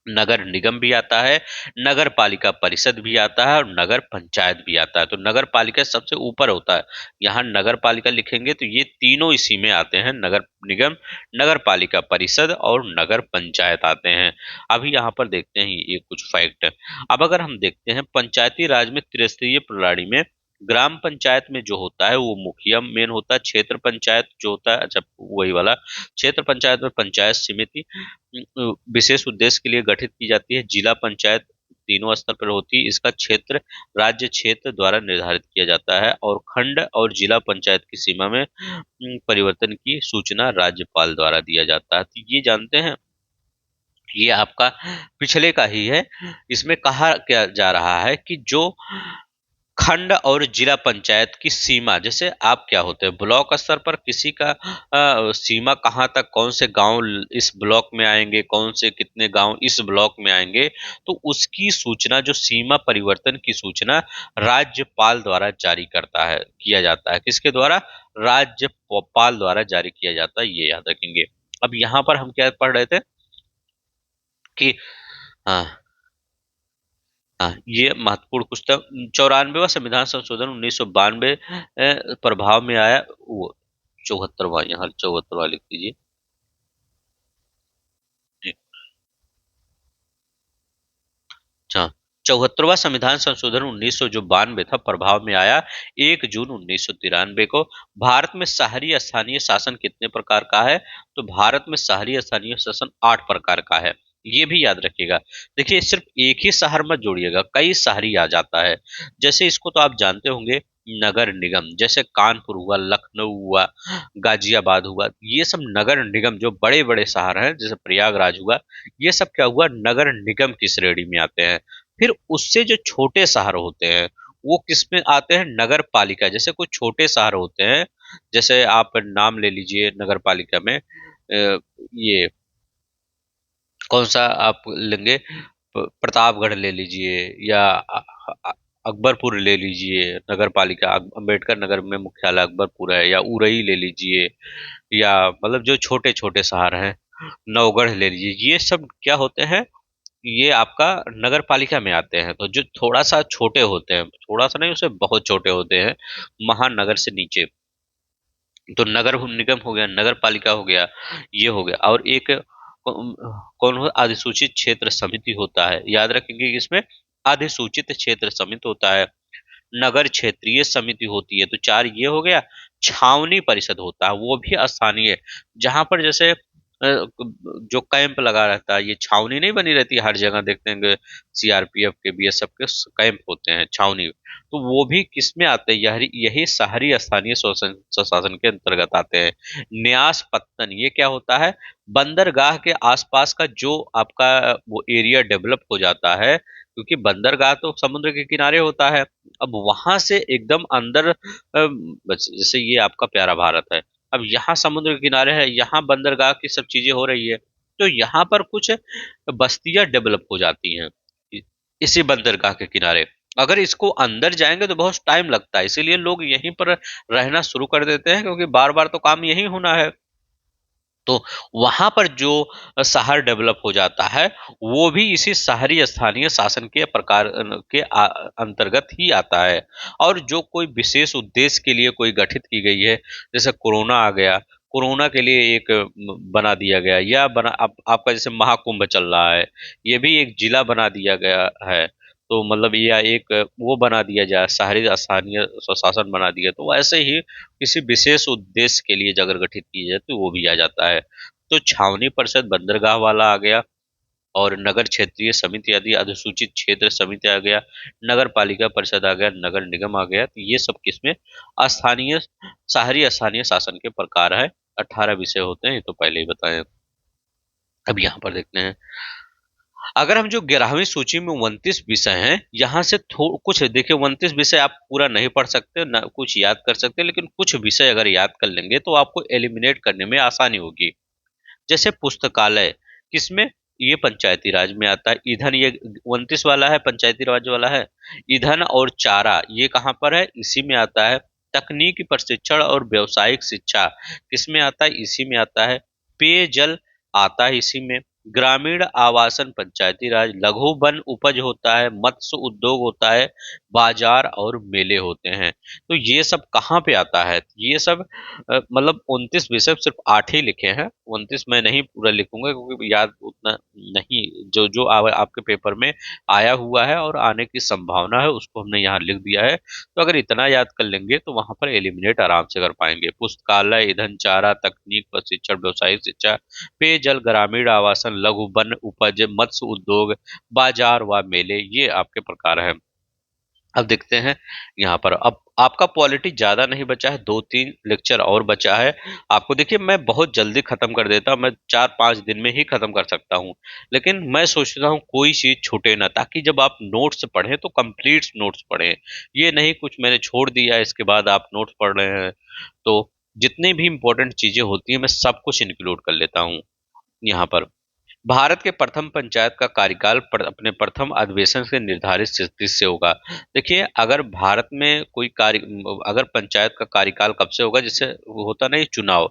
नगर निगम भी आता है, नगर पालिका परिषद भी आता है, और नगर पंचायत भी आता है। तो नगर पालिका सबसे ऊपर होता है, यहाँ नगर पालिका लिखेंगे तो ये तीनों इसी में आते हैं, नगर निगम, नगर पालिका परिषद और नगर पंचायत आते हैं। अभी यहाँ पर देखते हैं ये कुछ फैक्ट। अब अगर हम देखते हैं पंचायती राज में त्रिस्तरीय प्रणाली में ग्राम पंचायत में जो होता है वो मुखिया मेन होता है। क्षेत्र पंचायत जो होता है, अच्छा वही वाला, क्षेत्र पंचायत में पंचायत समिति विशेष उद्देश्य के लिए गठित की जाती है। जिला पंचायत तीनों स्तर पर होती है, इसका क्षेत्र राज्य क्षेत्र द्वारा निर्धारित किया जाता है, और खंड और जिला पंचायत की सीमा में परिवर्तन की सूचना राज्यपाल द्वारा दिया जाता है। तो ये जानते हैं, ये आपका पिछले का ही है। इसमें कहा क्या जा रहा है कि जो खंड और जिला पंचायत की सीमा, जैसे आप क्या होते हैं ब्लॉक स्तर पर किसी का सीमा कहाँ तक, कौन से गांव इस ब्लॉक में आएंगे, कौन से कितने गांव इस ब्लॉक में आएंगे, तो उसकी सूचना, जो सीमा परिवर्तन की सूचना राज्यपाल द्वारा जारी करता है, किया जाता है। किसके द्वारा, राज्यपाल द्वारा जारी किया जाता है, ये याद रखेंगे। अब यहाँ पर हम क्या पढ़ रहे थे, कि हाँ, हाँ, ये महत्वपूर्ण पुस्तक 94वां संविधान संशोधन 1992 प्रभाव में आया, वो 74वां, यहाँ 74वां लिख दीजिए। जी, अच्छा, 74वां संविधान संशोधन 1900 जो 92 था, प्रभाव में आया 1 जून 1993 को। भारत में शहरी स्थानीय शासन कितने प्रकार का है? तो भारत में शहरी स्थानीय शासन 8 प्रकार का है, ये भी याद रखिएगा। देखिए, सिर्फ एक ही शहर मत जोड़िएगा, कई शहरी आ जाता है। जैसे इसको तो आप जानते होंगे, नगर निगम, जैसे कानपुर हुआ, लखनऊ हुआ, गाजियाबाद हुआ, ये सब नगर निगम जो बड़े बड़े शहर हैं, जैसे प्रयागराज हुआ, ये सब क्या हुआ, नगर निगम की श्रेणी में आते हैं। फिर उससे जो छोटे शहर होते हैं, वो किस में आते हैं, नगर पालिका। जैसे कुछ छोटे शहर होते हैं, जैसे आप नाम ले लीजिए नगर पालिका में, ये कौन सा आप लेंगे, प्रतापगढ़ ले लीजिए, या अकबरपुर ले लीजिए नगर पालिका, अम्बेडकर नगर में मुख्यालय अकबरपुर है, या उरई ले लीजिए, या मतलब जो छोटे छोटे शहर हैं, नवगढ़ ले लीजिए, ये सब क्या होते हैं, ये आपका नगर पालिका में आते हैं। तो जो थोड़ा सा छोटे होते हैं, थोड़ा सा नहीं, उससे बहुत छोटे होते हैं, महानगर से नीचे, तो नगर निगम हो गया, नगर पालिका हो गया, ये हो गया। और एक कौन हो, अधिसूचित क्षेत्र समिति होता है, याद रखेंगे कि इसमें अधिसूचित क्षेत्र समिति होता है, नगर क्षेत्रीय समिति होती है। तो 4 ये हो गया। छावनी परिषद होता है, वो भी स्थानीय, जहां पर जैसे जो कैंप लगा रहता है, ये छावनी नहीं बनी रहती, हर जगह देखते हैं सीआरपीएफ के, बीएसएफ के कैंप होते हैं, छावनी, तो वो भी किस में आते हैं, यही यही शहरी स्थानीय स्वशासन के अंतर्गत आते हैं। न्यास पत्तन, ये क्या होता है, बंदरगाह के आसपास का जो आपका वो एरिया डेवलप हो जाता है, क्योंकि बंदरगाह तो समुद्र के किनारे होता है। अब वहां से एकदम अंदर, जैसे ये आपका प्यारा भारत है, अब यहाँ समुद्र के किनारे है, यहाँ बंदरगाह की सब चीजें हो रही है, तो यहाँ पर कुछ बस्तियां डेवलप हो जाती हैं इसी बंदरगाह के किनारे। अगर इसको अंदर जाएंगे तो बहुत टाइम लगता है, इसीलिए लोग यहीं पर रहना शुरू कर देते हैं, क्योंकि बार बार तो काम यही होना है। तो वहां पर जो शहर डेवलप हो जाता है, वो भी इसी शहरी स्थानीय शासन के प्रकार के अंतर्गत ही आता है। और जो कोई विशेष उद्देश्य के लिए कोई गठित की गई है, जैसे कोरोना आ गया, कोरोना के लिए एक बना दिया गया, या बना आपका जैसे महाकुंभ चल रहा है, ये भी एक जिला बना दिया गया है। तो मतलब या एक वो बना दिया जाए, शहरी स्थानीय स्वशासन बना दिया, तो ऐसे ही किसी विशेष उद्देश्य के लिए अगर गठित की जाए तो वो भी आ जाता है। तो छावनी परिषद बंदरगाह वाला आ गया, और नगर क्षेत्रीय समिति आदि अधिसूचित क्षेत्र समिति आ गया, नगर पालिका परिषद आ गया, नगर निगम आ गया। तो ये सब किसमें, स्थानीय शहरी स्थानीय शासन के प्रकार है। 18 विषय होते हैं, ये तो पहले ही बताए। अब यहाँ पर देखते हैं, अगर हम जो 11वीं सूची में 29 विषय हैं, यहाँ से कुछ देखिए, 29 विषय आप पूरा नहीं पढ़ सकते, ना कुछ याद कर सकते, लेकिन कुछ विषय अगर याद कर लेंगे तो आपको एलिमिनेट करने में आसानी होगी। जैसे पुस्तकालय, किसमें, ये पंचायती राज में आता है। ईंधन, ये 29 वाला है, पंचायती राज वाला है। ईंधन और चारा, ये कहाँ पर है, इसी में आता है। तकनीकी प्रशिक्षण और व्यावसायिक शिक्षा, किसमें आता है, इसी में आता है। पेयजल आता है इसी में। ग्रामीण आवासन पंचायती राज, लघु वन उपज होता है, मत्स्य उद्योग होता है, बाजार और मेले होते हैं। तो ये सब कहाँ पे आता है, ये सब मतलब 29 विषय सिर्फ 8 ही लिखे हैं, 29 मैं नहीं पूरा लिखूंगा, क्योंकि याद उतना नहीं, जो जो आपके पेपर में आया हुआ है और आने की संभावना है, उसको हमने यहाँ लिख दिया है। तो अगर इतना याद कर लेंगे तो वहां पर एलिमिनेट आराम से कर पाएंगे। पुस्तकालय, ईंधन, चारा, तकनीक, प्रशिक्षण, व्यवसायिक शिक्षा, पेयजल, ग्रामीण आवासन, लघु वन उपज, मत्स्य उद्योग, बाजार व मेले, ये आपके प्रकार है। अब देखते हैं यहाँ पर, अब आपका पॉलिटी ज्यादा नहीं बचा है, 2-3 लेक्चर और बचा है। आपको देखिए, मैं बहुत जल्दी खत्म कर देता हूँ, मैं 4-5 दिन में ही खत्म कर सकता हूँ, लेकिन मैं सोचता हूँ कोई चीज छूटे ना, ताकि जब आप नोट्स पढ़ें तो कंप्लीट नोट्स पढ़ें। ये नहीं कुछ मैंने छोड़ दिया इसके बाद आप नोट्स पढ़ रहे हैं। तो जितनी भी इंपॉर्टेंट चीजें होती हैं, मैं सब कुछ इंक्लूड कर लेता हूँ यहाँ पर। भारत के प्रथम पंचायत का कार्यकाल अपने प्रथम अधिवेशन से निर्धारित तिथि से होगा। देखिए, अगर भारत में कोई कार्य, अगर पंचायत का कार्यकाल कब से होगा, जैसे वो होता नहीं चुनाव,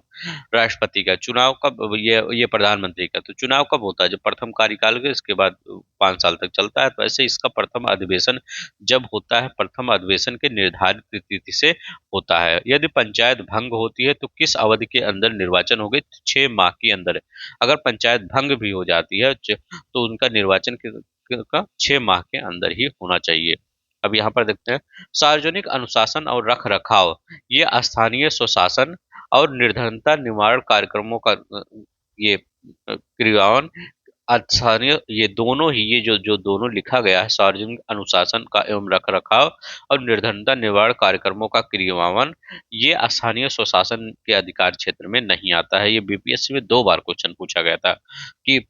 राष्ट्रपति का चुनाव कब, ये प्रधानमंत्री का, तो चुनाव कब होता है, जब प्रथम कार्यकाल के इसके बाद 5 साल तक चलता है, तो ऐसे इसका प्रथम अधिवेशन जब होता है, प्रथम अधिवेशन के निर्धारित तिथि से होता है। यदि पंचायत भंग होती है तो किस अवधि के अंदर निर्वाचन होगे, 6 माह के अंदर। अगर पंचायत भंग भी हो जाती है तो उनका निर्वाचन का 6 माह के अंदर ही होना चाहिए। अब यहाँ पर देखते हैं, सार्वजनिक अनुशासन और रख रखाव, ये स्थानीय स्वशासन और निर्धनता निवारण कार्यक्रमों का ये क्रियान्वयन, स्थानीय, ये दोनों ही, ये जो जो दोनों लिखा गया है, सार्वजनिक अनुशासन का एवं रख रखाव और निर्धनता निवारण कार्यक्रमों का क्रियान्वयन, ये स्थानीय स्वशासन के अधिकार क्षेत्र में नहीं आता है। ये बीपीएससी में 2 बार क्वेश्चन पूछा गया था कि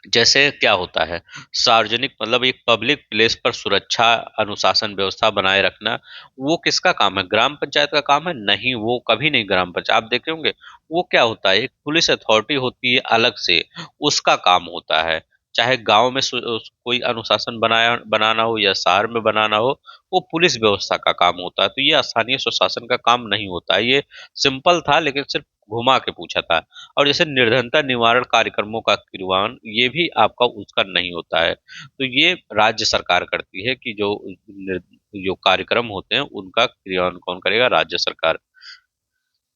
जैसे क्या होता है, सार्वजनिक मतलब एक पब्लिक प्लेस पर सुरक्षा, अनुशासन, व्यवस्था बनाए रखना, वो किसका काम है, ग्राम पंचायत का काम है? नहीं, वो कभी नहीं ग्राम पंचायत, आप देखे होंगे वो क्या होता है, एक पुलिस अथॉरिटी होती है अलग से, उसका काम होता है। चाहे गांव में कोई अनुशासन बनाना हो या शहर में बनाना हो, वो पुलिस व्यवस्था का काम होता है। तो ये स्थानीय स्वशासन का काम नहीं होता है। ये सिंपल था, लेकिन सिर्फ घुमा के पूछा था। और जैसे निर्धनता निवारण कार्यक्रमों का क्रियान्वयन, ये भी आपका उसका नहीं होता है। तो ये राज्य सरकार करती है कि जो कार्यक्रम होते हैं उनका क्रियान्वयन कौन करेगा, राज्य सरकार।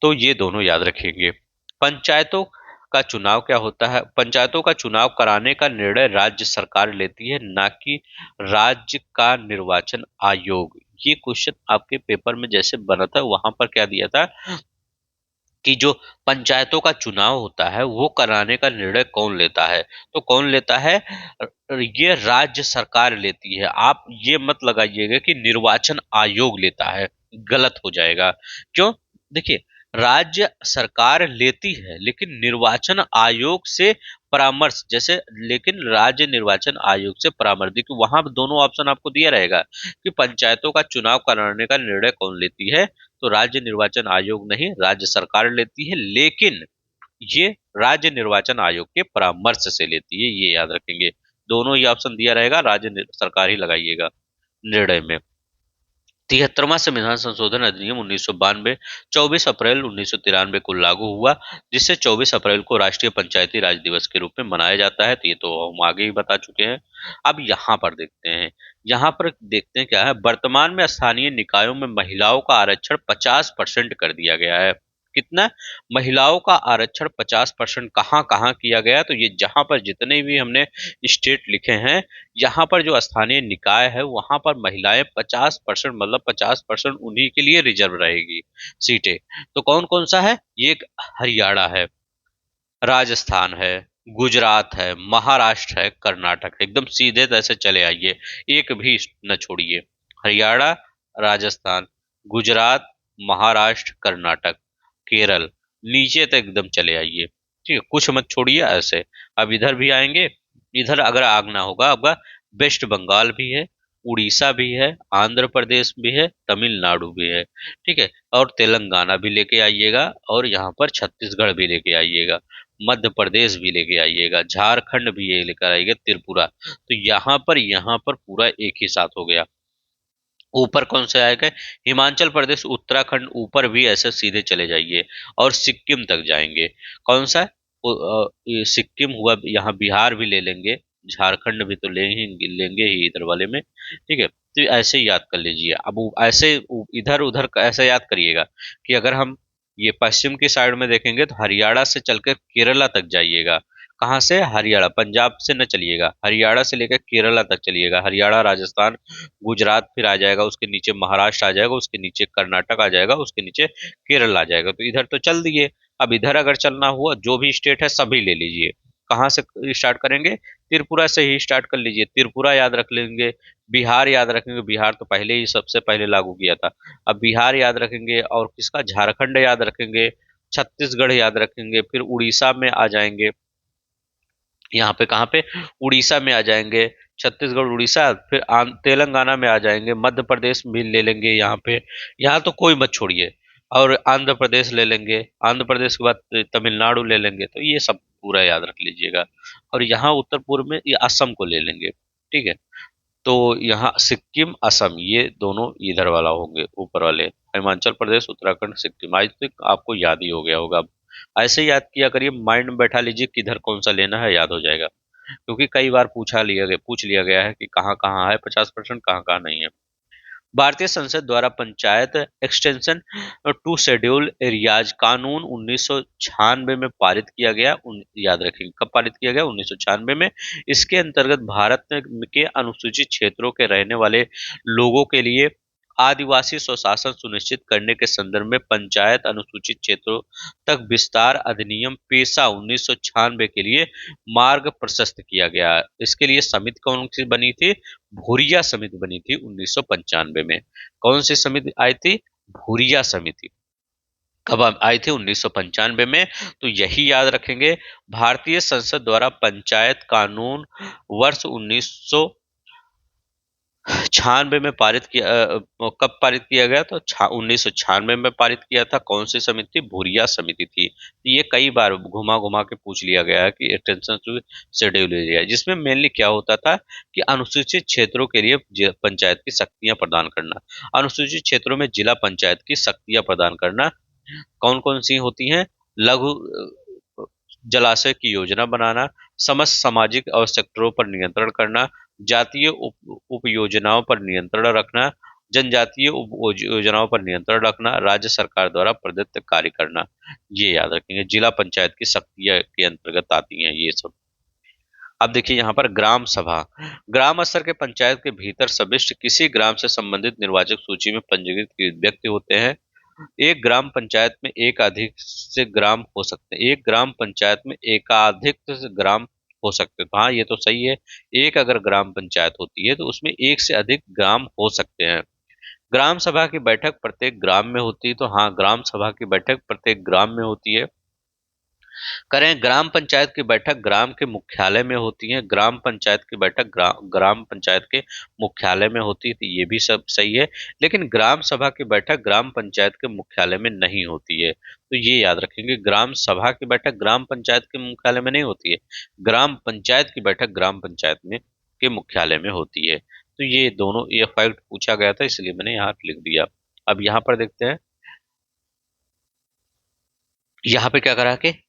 तो ये दोनों याद रखेंगे। पंचायतों का चुनाव क्या होता है, पंचायतों का चुनाव कराने का निर्णय राज्य सरकार लेती है, ना कि राज्य का निर्वाचन आयोग। ये क्वेश्चन आपके पेपर में जैसे बना था, वहां पर क्या दिया था कि जो पंचायतों का चुनाव होता है वो कराने का निर्णय कौन लेता है, तो कौन लेता है, ये राज्य सरकार लेती है। आप ये मत लगाइएगा कि निर्वाचन आयोग लेता है, गलत हो जाएगा। क्यों, देखिए, राज्य सरकार लेती है लेकिन निर्वाचन आयोग से परामर्श, जैसे, लेकिन राज्य निर्वाचन आयोग से परामर्श, देखिए वहां दोनों ऑप्शन आपको दिया रहेगा कि पंचायतों का चुनाव कराने का निर्णय कौन लेती है, तो राज्य निर्वाचन आयोग नहीं, राज्य सरकार लेती है, लेकिन ये राज्य निर्वाचन आयोग के परामर्श से लेती है, ये याद रखेंगे। दोनों ही ऑप्शन दिया रहेगा, सरकार ही लगाइएगा निर्णय में। 73वां संविधान संशोधन अधिनियम 1992 24 अप्रैल 1993 को लागू हुआ, जिससे 24 अप्रैल को राष्ट्रीय पंचायती राज दिवस के रूप में मनाया जाता है। तो ये तो हम आगे ही बता चुके हैं। अब यहाँ पर देखते हैं, यहाँ पर देखते हैं क्या है, वर्तमान में स्थानीय निकायों में महिलाओं का आरक्षण 50% कर दिया गया है। कितना, महिलाओं का आरक्षण 50% कहाँ कहाँ किया गया, तो ये जहां पर जितने भी हमने स्टेट लिखे हैं, यहाँ पर जो स्थानीय निकाय है वहां पर महिलाएं 50%, मतलब 50% उन्हीं के लिए रिजर्व रहेगी सीटें। तो कौन कौन सा है, ये एक हरियाणा है, राजस्थान है, गुजरात है, महाराष्ट्र है, कर्नाटक है। एकदम सीधे तरह से चले आइए, एक भी न छोड़िए। हरियाणा, राजस्थान, गुजरात, महाराष्ट्र, कर्नाटक, केरल, नीचे तक एकदम चले आइए, ठीक है, कुछ मत छोड़िए ऐसे। अब इधर भी आएंगे, इधर अगर आगना होगा आपका, वेस्ट बंगाल भी है, उड़ीसा भी है, आंध्र प्रदेश भी है, तमिलनाडु भी है, ठीक है, और तेलंगाना भी लेके आइएगा, और यहाँ पर छत्तीसगढ़ भी लेके आइएगा, मध्य प्रदेश भी लेके आइएगा, झारखंड भी ये लेकर आइएगा, त्रिपुरा। तो यहाँ पर पूरा एक ही साथ हो गया। ऊपर कौन से आएगा, हिमाचल प्रदेश, उत्तराखंड, ऊपर भी ऐसे सीधे चले जाइए और सिक्किम तक जाएंगे। कौन सा, ये सिक्किम हुआ, यहाँ बिहार भी ले लेंगे, झारखंड भी तो लेंगे लेंगे ही इधर वाले में, ठीक है। तो ऐसे ही याद कर लीजिए। अब ऐसे इधर उधर ऐसे याद करिएगा कि अगर हम ये पश्चिम की साइड में देखेंगे तो हरियाणा से चलकर केरला तक जाइएगा। कहाँ से, हरियाणा, पंजाब से न चलिएगा, हरियाणा से लेकर केरला तक चलिएगा। हरियाणा, राजस्थान, गुजरात फिर आ जाएगा, उसके नीचे महाराष्ट्र आ जाएगा, उसके नीचे कर्नाटक आ जाएगा, उसके नीचे केरल आ जाएगा। तो इधर तो चल दिए। अब इधर अगर चलना हुआ, जो भी स्टेट है सभी ले लीजिए। कहाँ से स्टार्ट करेंगे, त्रिपुरा से ही स्टार्ट कर लीजिए, त्रिपुरा याद रख लेंगे, बिहार याद रखेंगे, बिहार तो पहले ही सबसे पहले लागू किया था। अब बिहार याद रखेंगे, और किसका, झारखंड याद रखेंगे, छत्तीसगढ़ याद रखेंगे, फिर उड़ीसा में आ जाएंगे। यहाँ पे कहाँ पे, उड़ीसा में आ जाएंगे, छत्तीसगढ़, उड़ीसा, फिर तेलंगाना में आ जाएंगे, मध्य प्रदेश भी ले लेंगे यहाँ पे। यहाँ तो कोई मत छोड़िए, और आंध्र प्रदेश ले लेंगे, आंध्र प्रदेश के बाद तमिलनाडु ले लेंगे। तो ये सब पूरा याद रख लीजिएगा। और यहाँ उत्तर पूर्व में ये असम को ले लेंगे, ठीक है। तो यहाँ सिक्किम असम ये दोनों इधर वाला होंगे, ऊपर वाले हिमाचल प्रदेश उत्तराखंड सिक्किम। आज तक आपको याद ही हो गया होगा। अब ऐसे याद किया करिए, माइंड में बैठा लीजिए किधर कौन सा लेना है, याद हो जाएगा। क्योंकि कई बार पूछ लिया गया है कि कहाँ कहाँ है 50%, कहाँ कहाँ नहीं है। भारतीय संसद द्वारा panchayat extension to schedule areas कानून 1996 में पारित किया गया। याद रखेंगे कब पारित किया गया, 1996 में। इसके अंतर्गत भारत के अनुसूचित क्षेत्रों के रहने वाले लोगों के लिए आदिवासी स्वशासन सुनिश्चित करने के संदर्भ में पंचायत अनुसूचित क्षेत्रों तक विस्तार अधिनियम पेशा 1996 के लिए मार्ग प्रशस्त किया गया। इसके लिए समिति कौन सी बनी थी, भूरिया समिति बनी थी 1995 में। कौन सी समिति आई थी, भूरिया समिति। कब आई थी, 1995 में। तो यही याद रखेंगे। भारतीय संसद द्वारा पंचायत कानून वर्ष 1996 में पारित किया, कब पारित किया गया, तो 1996 में पारित किया था। कौन सी समिति, भूरिया समिति थी। ये कई बार घुमा घुमा के पूछ लिया गया है कि एक्सटेंशन टू शेड्यूल एरिया, जिसमें मेनली क्या होता था कि अनुसूचित क्षेत्रों के लिए पंचायत की शक्तियां प्रदान करना, अनुसूचित क्षेत्रों में जिला पंचायत की शक्तियां प्रदान करना। कौन कौन सी होती हैं, लघु जलाशय की योजना बनाना, समस्त सामाजिक आवश्यकताओं पर नियंत्रण करना, जातीय उप योजनाओं पर नियंत्रण रखना, जनजातीय उप योजनाओं पर नियंत्रण रखना, राज्य सरकार द्वारा प्रदत्त कार्य करना। ये याद रखेंगे, जिला पंचायत की शक्तियां के अंतर्गत आती हैं ये सब। अब देखिए यहाँ पर ग्राम सभा, ग्राम स्तर के पंचायत के भीतर समिष्ट किसी ग्राम से संबंधित निर्वाचक सूची में पंजीकृत व्यक्ति होते हैं। एक ग्राम पंचायत में एक अधिक से ग्राम हो सकते हैं, एक ग्राम पंचायत में एकाधिक से ग्राम हो सकते हैं। तो हाँ, ये तो सही है। एक अगर ग्राम पंचायत होती है तो उसमें एक से अधिक ग्राम हो सकते हैं। ग्राम सभा की बैठक प्रत्येक ग्राम में होती है। तो हाँ, ग्राम सभा की बैठक प्रत्येक ग्राम में होती है। करें, ग्राम पंचायत की बैठक ग्राम के मुख्यालय में होती है। ग्राम पंचायत की बैठक ग्राम पंचायत के मुख्यालय में होती है। तो ये भी सब सही है। लेकिन ग्राम सभा की बैठक ग्राम पंचायत के मुख्यालय में नहीं होती है। तो ये याद रखेंगे, ग्राम सभा की बैठक ग्राम पंचायत के मुख्यालय में नहीं होती है, ग्राम पंचायत की बैठक ग्राम पंचायत में के मुख्यालय में होती है। तो ये दोनों, ये फैक्ट पूछा गया था इसलिए मैंने यहाँ लिख दिया। अब यहाँ पर देखते हैं, यहाँ पे क्या करा के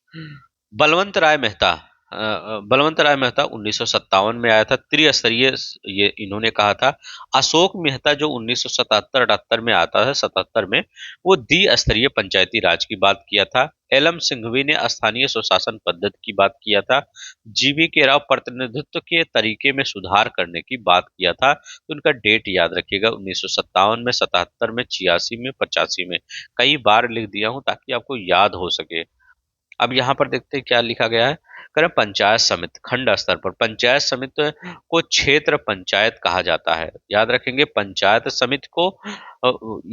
बलवंत राय मेहता, बलवंत राय मेहता 1957 में आया था, त्रिस्तरीय। ये इन्होंने कहा था। अशोक मेहता जो 1977-78 में आता है, 77 में, वो द्विस्तरीय पंचायती राज की बात किया था। एल.एम. सिंघवी ने स्थानीय स्वशासन पद्धति की बात किया था। जीवी के राव प्रतिनिधित्व के तरीके में सुधार करने की बात किया था। तो उनका डेट याद रखिएगा, 1957 में, 77 में, 86 में, 85 में। कई बार लिख दिया हूं ताकि आपको याद हो सके। अब यहाँ पर देखते हैं क्या लिखा गया है। करें, पंचायत समिति खंड स्तर पर, पंचायत समिति को क्षेत्र पंचायत कहा जाता है। याद रखेंगे, पंचायत समिति को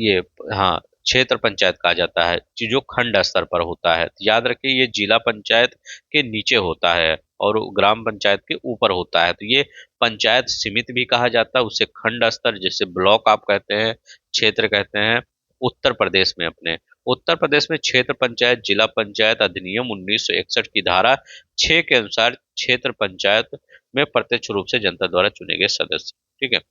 ये, हाँ, क्षेत्र पंचायत कहा जाता है जो खंड स्तर पर होता है। याद रखिए, ये जिला पंचायत के नीचे होता है और ग्राम पंचायत के ऊपर होता है। तो ये पंचायत समिति भी कहा जाता है, उसे खंड स्तर, जैसे ब्लॉक आप कहते हैं, क्षेत्र कहते हैं। उत्तर प्रदेश में, अपने उत्तर प्रदेश में क्षेत्र पंचायत जिला पंचायत अधिनियम 1961 की धारा 6 के अनुसार क्षेत्र पंचायत में प्रत्यक्ष रूप से जनता द्वारा चुने गए सदस्य। ठीक है।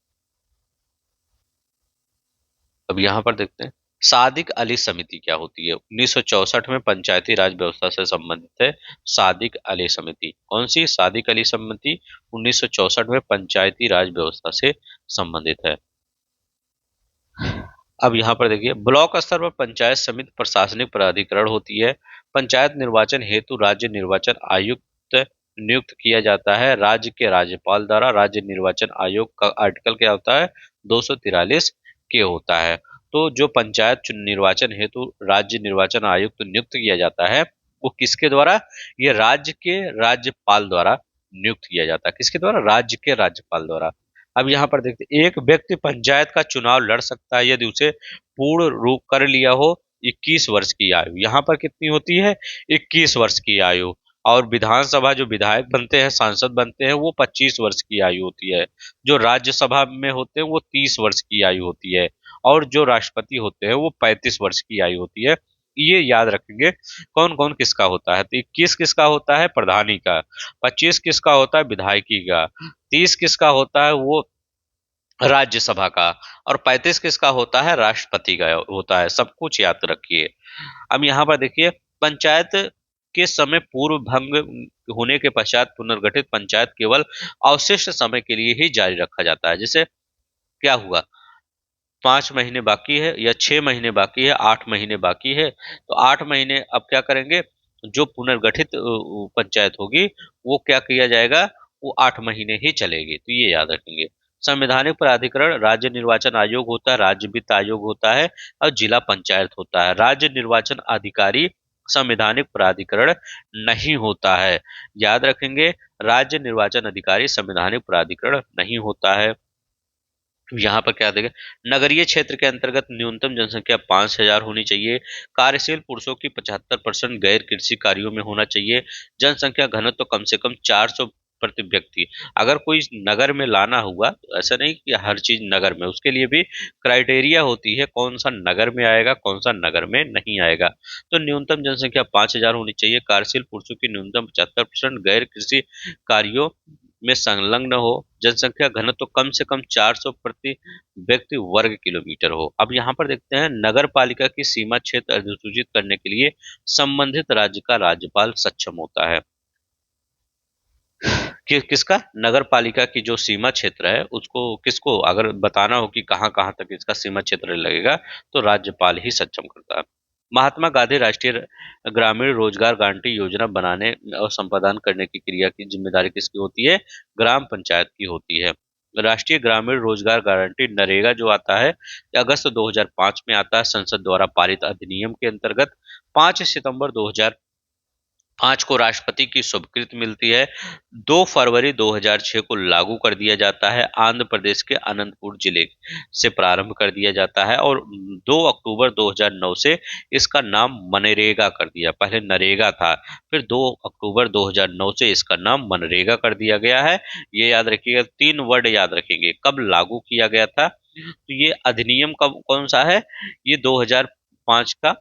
अब यहाँ पर देखते हैं, सादिक अली समिति क्या होती है। 1964 में पंचायती राज व्यवस्था से संबंधित है सादिक अली समिति। कौन सी, सादिक अली समिति 1964 में पंचायती राज व्यवस्था से संबंधित है। अब यहाँ पर देखिए, ब्लॉक स्तर पर पंचायत समिति प्रशासनिक प्राधिकरण होती है। पंचायत निर्वाचन हेतु राज्य निर्वाचन आयुक्त नियुक्त किया जाता है राज्य के राज्यपाल द्वारा। राज्य निर्वाचन आयोग का आर्टिकल क्या होता है, 243 के होता है। तो जो पंचायत निर्वाचन हेतु राज्य निर्वाचन आयुक्त नियुक्त किया जाता है वो किसके द्वारा, ये राज्य के राज्यपाल द्वारा नियुक्त किया जाता है। किसके द्वारा, राज्य के राज्यपाल द्वारा। अब यहाँ पर देखते हैं, एक व्यक्ति पंचायत का चुनाव लड़ सकता है यदि उसे पूर्ण रूप कर लिया हो 21 वर्ष की आयु। यहाँ पर कितनी होती है, 21 वर्ष की आयु। और विधानसभा जो विधायक बनते हैं, सांसद बनते हैं, वो 25 वर्ष की आयु होती है। जो राज्यसभा में होते हैं वो 30 वर्ष की आयु होती है। और जो राष्ट्रपति होते हैं वो 35 वर्ष की आयु होती है। ये याद रखेंगे कौन कौन किसका होता है। तो 21 किसका होता है, प्रधानी का। 25 किसका होता है, विधायकी का। 30 किसका होता है, वो राज्यसभा का। और 35 किसका होता है, राष्ट्रपति का होता है। सब कुछ याद रखिए। अब यहाँ पर देखिए, पंचायत के समय पूर्व भंग होने के पश्चात पुनर्गठित पंचायत केवल अवशिष्ट समय के लिए ही जारी रखा जाता है। जैसे क्या हुआ, 5 महीने बाकी है या 6 महीने बाकी है, 8 महीने बाकी है, तो 8 महीने अब क्या करेंगे, जो पुनर्गठित पंचायत होगी वो क्या किया जाएगा, वो 8 महीने ही चलेगी। तो ये याद रखेंगे। संवैधानिक प्राधिकरण राज्य निर्वाचन आयोग होता है, राज्य वित्त आयोग होता है, और जिला पंचायत होता है। राज्य निर्वाचन अधिकारी संवैधानिक प्राधिकरण नहीं होता है। याद रखेंगे, राज्य निर्वाचन अधिकारी संवैधानिक प्राधिकरण नहीं होता है। यहाँ पर क्या देगा, नगरीय क्षेत्र के अंतर्गत न्यूनतम जनसंख्या 5,000 होनी चाहिए। कार्यशील पुरुषों की 75% गैर कृषि कार्यों में होना चाहिए। जनसंख्या घनत्व तो कम से कम 400 प्रति व्यक्ति। अगर कोई नगर में लाना हुआ तो ऐसा नहीं कि हर चीज नगर में, उसके लिए भी क्राइटेरिया होती है, कौन सा नगर में आएगा कौन सा नगर में नहीं आएगा। तो न्यूनतम जनसंख्या 5,000 होनी चाहिए। कार्यशील पुरुषों की न्यूनतम 75% गैर कृषि कार्यों में संलग्न हो। जनसंख्या घनत्व तो कम से कम 400 प्रति व्यक्ति वर्ग किलोमीटर हो। अब यहाँ पर देखते हैं, नगर पालिका की सीमा क्षेत्र अधिसूचित करने के लिए संबंधित राज्य का राज्यपाल सक्षम होता है। किसका, नगर पालिका की जो सीमा क्षेत्र है उसको किसको अगर बताना हो कि कहाँ कहाँ तक इसका सीमा क्षेत्र लगेगा, तो राज्यपाल ही सक्षम करता है। महात्मा गांधी राष्ट्रीय ग्रामीण रोजगार गारंटी योजना बनाने और संपादन करने की क्रिया की जिम्मेदारी किसकी होती है, ग्राम पंचायत की होती है। राष्ट्रीय ग्रामीण रोजगार गारंटी नरेगा जो आता है, अगस्त 2005 में आता है संसद द्वारा पारित अधिनियम के अंतर्गत। 5 सितंबर 2005 को राष्ट्रपति की स्वीकृति मिलती है। 2 फरवरी 2006 को लागू कर दिया जाता है। आंध्र प्रदेश के अनंतपुर जिले से प्रारंभ कर दिया जाता है, और 2 अक्टूबर 2009 से इसका नाम मनरेगा कर दिया। पहले नरेगा था, फिर 2 अक्टूबर 2009 से इसका नाम मनरेगा कर दिया गया है। ये याद रखिएगा, 3 वर्ड याद रखेंगे। कब लागू किया गया था, तो ये अधिनियम कब कौन सा है, ये 2005 का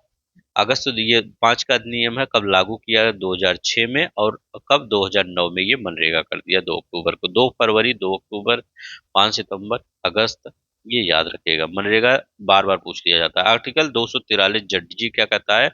अगस्त, ये 5 का अधिनियम है। कब लागू किया है, 2006 में। और कब, 2009 में ये मनरेगा कर दिया, 2 अक्टूबर को। 2 फरवरी, 2 अक्टूबर, 5 सितंबर, अगस्त, ये याद रखिएगा। मनरेगा बार बार पूछ लिया जाता है। आर्टिकल 243 जड जी क्या कहता है।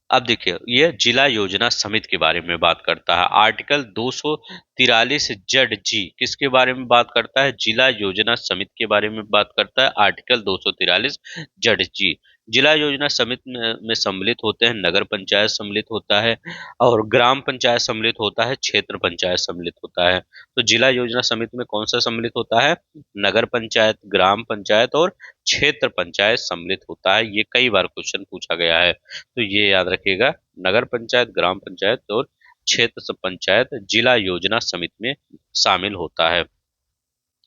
अब देखिए, ये जिला योजना समिति के बारे में बात करता है। आर्टिकल 243 जड जी किसके बारे में बात करता है, जिला योजना समिति के बारे में बात करता है। आर्टिकल 243 जड जी, जिला योजना समिति में सम्मिलित होते हैं नगर पंचायत सम्मिलित होता है, और ग्राम पंचायत सम्मिलित होता है, क्षेत्र पंचायत सम्मिलित होता है। तो जिला योजना समिति में कौन सा सम्मिलित होता है, नगर पंचायत, ग्राम पंचायत और क्षेत्र पंचायत सम्मिलित होता है। ये कई बार क्वेश्चन पूछा गया है, तो ये याद रखिएगा। नगर पंचायत, ग्राम पंचायत और क्षेत्र पंचायत जिला योजना समिति में शामिल होता है।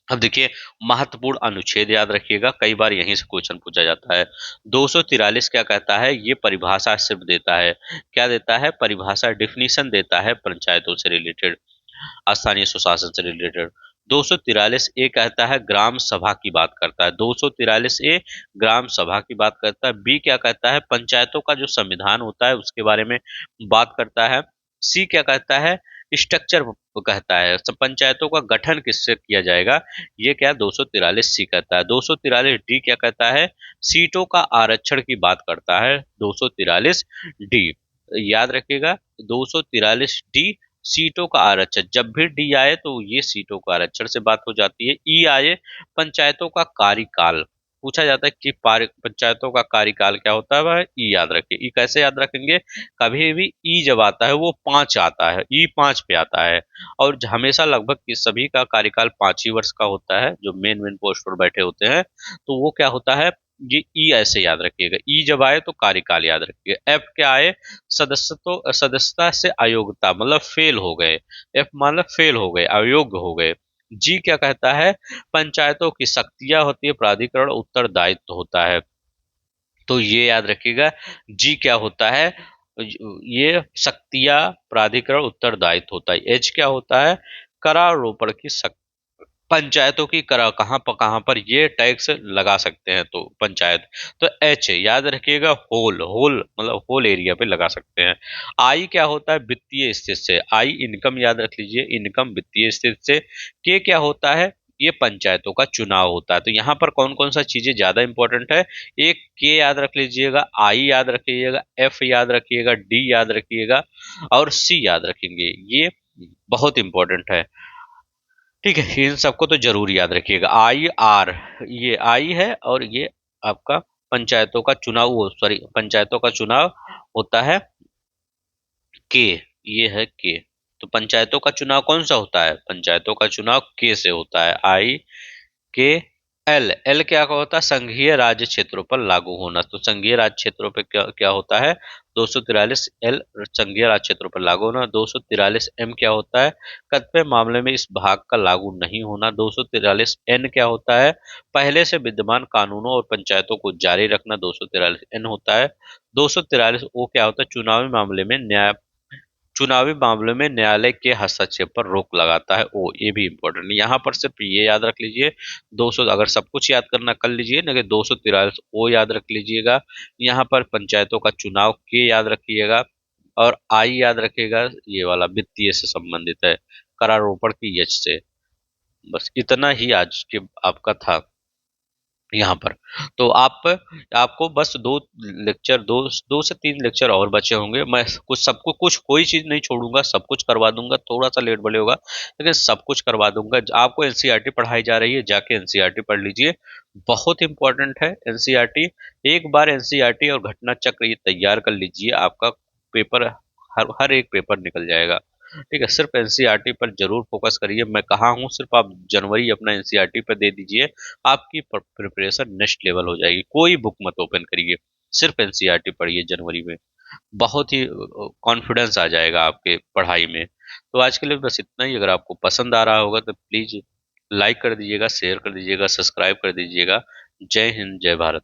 अब देखिए, महत्वपूर्ण अनुच्छेद याद रखिएगा, कई बार यहीं से क्वेश्चन पूछा जाता है। 243 क्या कहता है, ये परिभाषा सिर्फ देता है, क्या देता है, परिभाषा, डिफिनीशन देता है पंचायतों से रिलेटेड, स्थानीय स्वशासन से रिलेटेड। 243 ए कहता है ग्राम सभा की बात करता है। 243 ए ग्राम सभा की बात करता है। बी क्या कहता है, पंचायतों का जो संविधान होता है उसके बारे में बात करता है। सी क्या कहता है, स्ट्रक्चर कहता है, सब पंचायतों का गठन किससे किया जाएगा, ये क्या 243 सी कहता है। 243 डी क्या कहता है, सीटों का आरक्षण की बात करता है 243 डी। याद रखिएगा, 243 डी सीटों का आरक्षण। जब भी डी आए तो ये सीटों का आरक्षण से बात हो जाती है। ई आए, पंचायतों का कार्यकाल पूछा जाता है कि पंचायतों का कार्यकाल क्या होता है, वह ई याद रखें। ई कैसे याद रखेंगे, कभी भी ई जब आता है वो 5 आता है, ई 5 पे आता है। और हमेशा लगभग सभी का कार्यकाल 5 ही वर्ष का होता है, जो मेन मेन पोस्ट पर बैठे होते हैं। तो वो क्या होता है, ये ई ऐसे याद रखिएगा। ई जब आए तो कार्यकाल याद रखिएगा। एफ क्या आए, सदस्यता से अयोग्यता, मतलब फेल हो गए। एफ मतलब फेल हो गए, अयोग्य हो गए। जी क्या कहता है, पंचायतों की शक्तियां होती है, प्राधिकरण उत्तरदायित्व होता है। तो ये याद रखिएगा, जी क्या होता है, ये शक्तियां, प्राधिकरण, उत्तरदायित्व होता है। एच क्या होता है, करारोपण की शक्ति, पंचायतों की कहाँ पर ये टैक्स लगा सकते हैं, तो पंचायत। तो एच याद रखिएगा, होल होल मतलब होल एरिया पे लगा सकते हैं। आई क्या होता है, वित्तीय स्थिति से। आई इनकम याद रख लीजिए, इनकम वित्तीय स्थिति से। के क्या होता है, ये पंचायतों का चुनाव होता है। तो यहाँ पर कौन कौन सा चीजें ज्यादा इंपॉर्टेंट है, एक के याद रख लीजिएगा, आई याद रखिएगा, एफ याद रखिएगा, डी याद रखिएगा और सी याद रखेंगे। ये बहुत इंपॉर्टेंट है। ठीक है, इन सबको तो जरूर याद रखिएगा। आई आर, ये आई है और ये आपका पंचायतों का चुनाव, सॉरी पंचायतों का चुनाव होता है के, ये है के। तो पंचायतों का चुनाव कौन सा होता है, पंचायतों का चुनाव के से होता है। आई के। एल, एल क्या होता है, संघीय राज्य क्षेत्रों पर लागू होना। तो संघीय राज्य क्षेत्रों पर क्या क्या होता है, 243 एल संघीय राज्य क्षेत्रों पर लागू होना। 243 एम क्या होता है, कतिपय मामले में इस भाग का लागू नहीं होना। 243 एन क्या होता है, पहले से विद्यमान कानूनों और पंचायतों को जारी रखना। 243 एन होता है। 243 ओ क्या होता है, चुनावी मामलों में न्यायालय के हस्तक्षेप पर रोक लगाता है। ओ, ये भी इंपॉर्टेंट है, यहाँ पर सिर्फ ये याद रख लीजिए। 200, अगर सब कुछ याद करना कर लीजिए ना, कि 243 ओ याद रख लीजिएगा। यहाँ पर पंचायतों का चुनाव के याद रखिएगा और आई याद रखिएगा, ये वाला वित्तीय से संबंधित है, करारोपण की यच से। बस इतना ही आज के आपका था यहाँ पर। तो आपको बस दो से तीन लेक्चर और बचे होंगे। मैं कुछ सबको कुछ कोई चीज नहीं छोड़ूंगा, सब कुछ करवा दूंगा। थोड़ा सा लेट भले होगा लेकिन सब कुछ करवा दूंगा। आपको एनसीईआरटी पढ़ाई जा रही है, जाके एनसीईआरटी पढ़ लीजिए, बहुत इंपॉर्टेंट है एनसीईआरटी। एक बार एनसीईआरटी और घटना चक्र ये तैयार कर लीजिए, आपका पेपर हर हर एक पेपर निकल जाएगा। ठीक है, सिर्फ एनसीईआरटी पर जरूर फोकस करिए। मैं कहा हूँ, सिर्फ आप जनवरी अपना एनसीईआरटी पर दे दीजिए, आपकी प्रिपरेशन नेक्स्ट लेवल हो जाएगी। कोई बुक मत ओपन करिए, सिर्फ एनसीईआरटी पढ़िए जनवरी में, बहुत ही कॉन्फिडेंस आ जाएगा आपके पढ़ाई में। तो आज के लिए बस इतना ही। अगर आपको पसंद आ रहा होगा तो प्लीज लाइक कर दीजिएगा, शेयर कर दीजिएगा, सब्सक्राइब कर दीजिएगा। जय हिंद, जय भारत।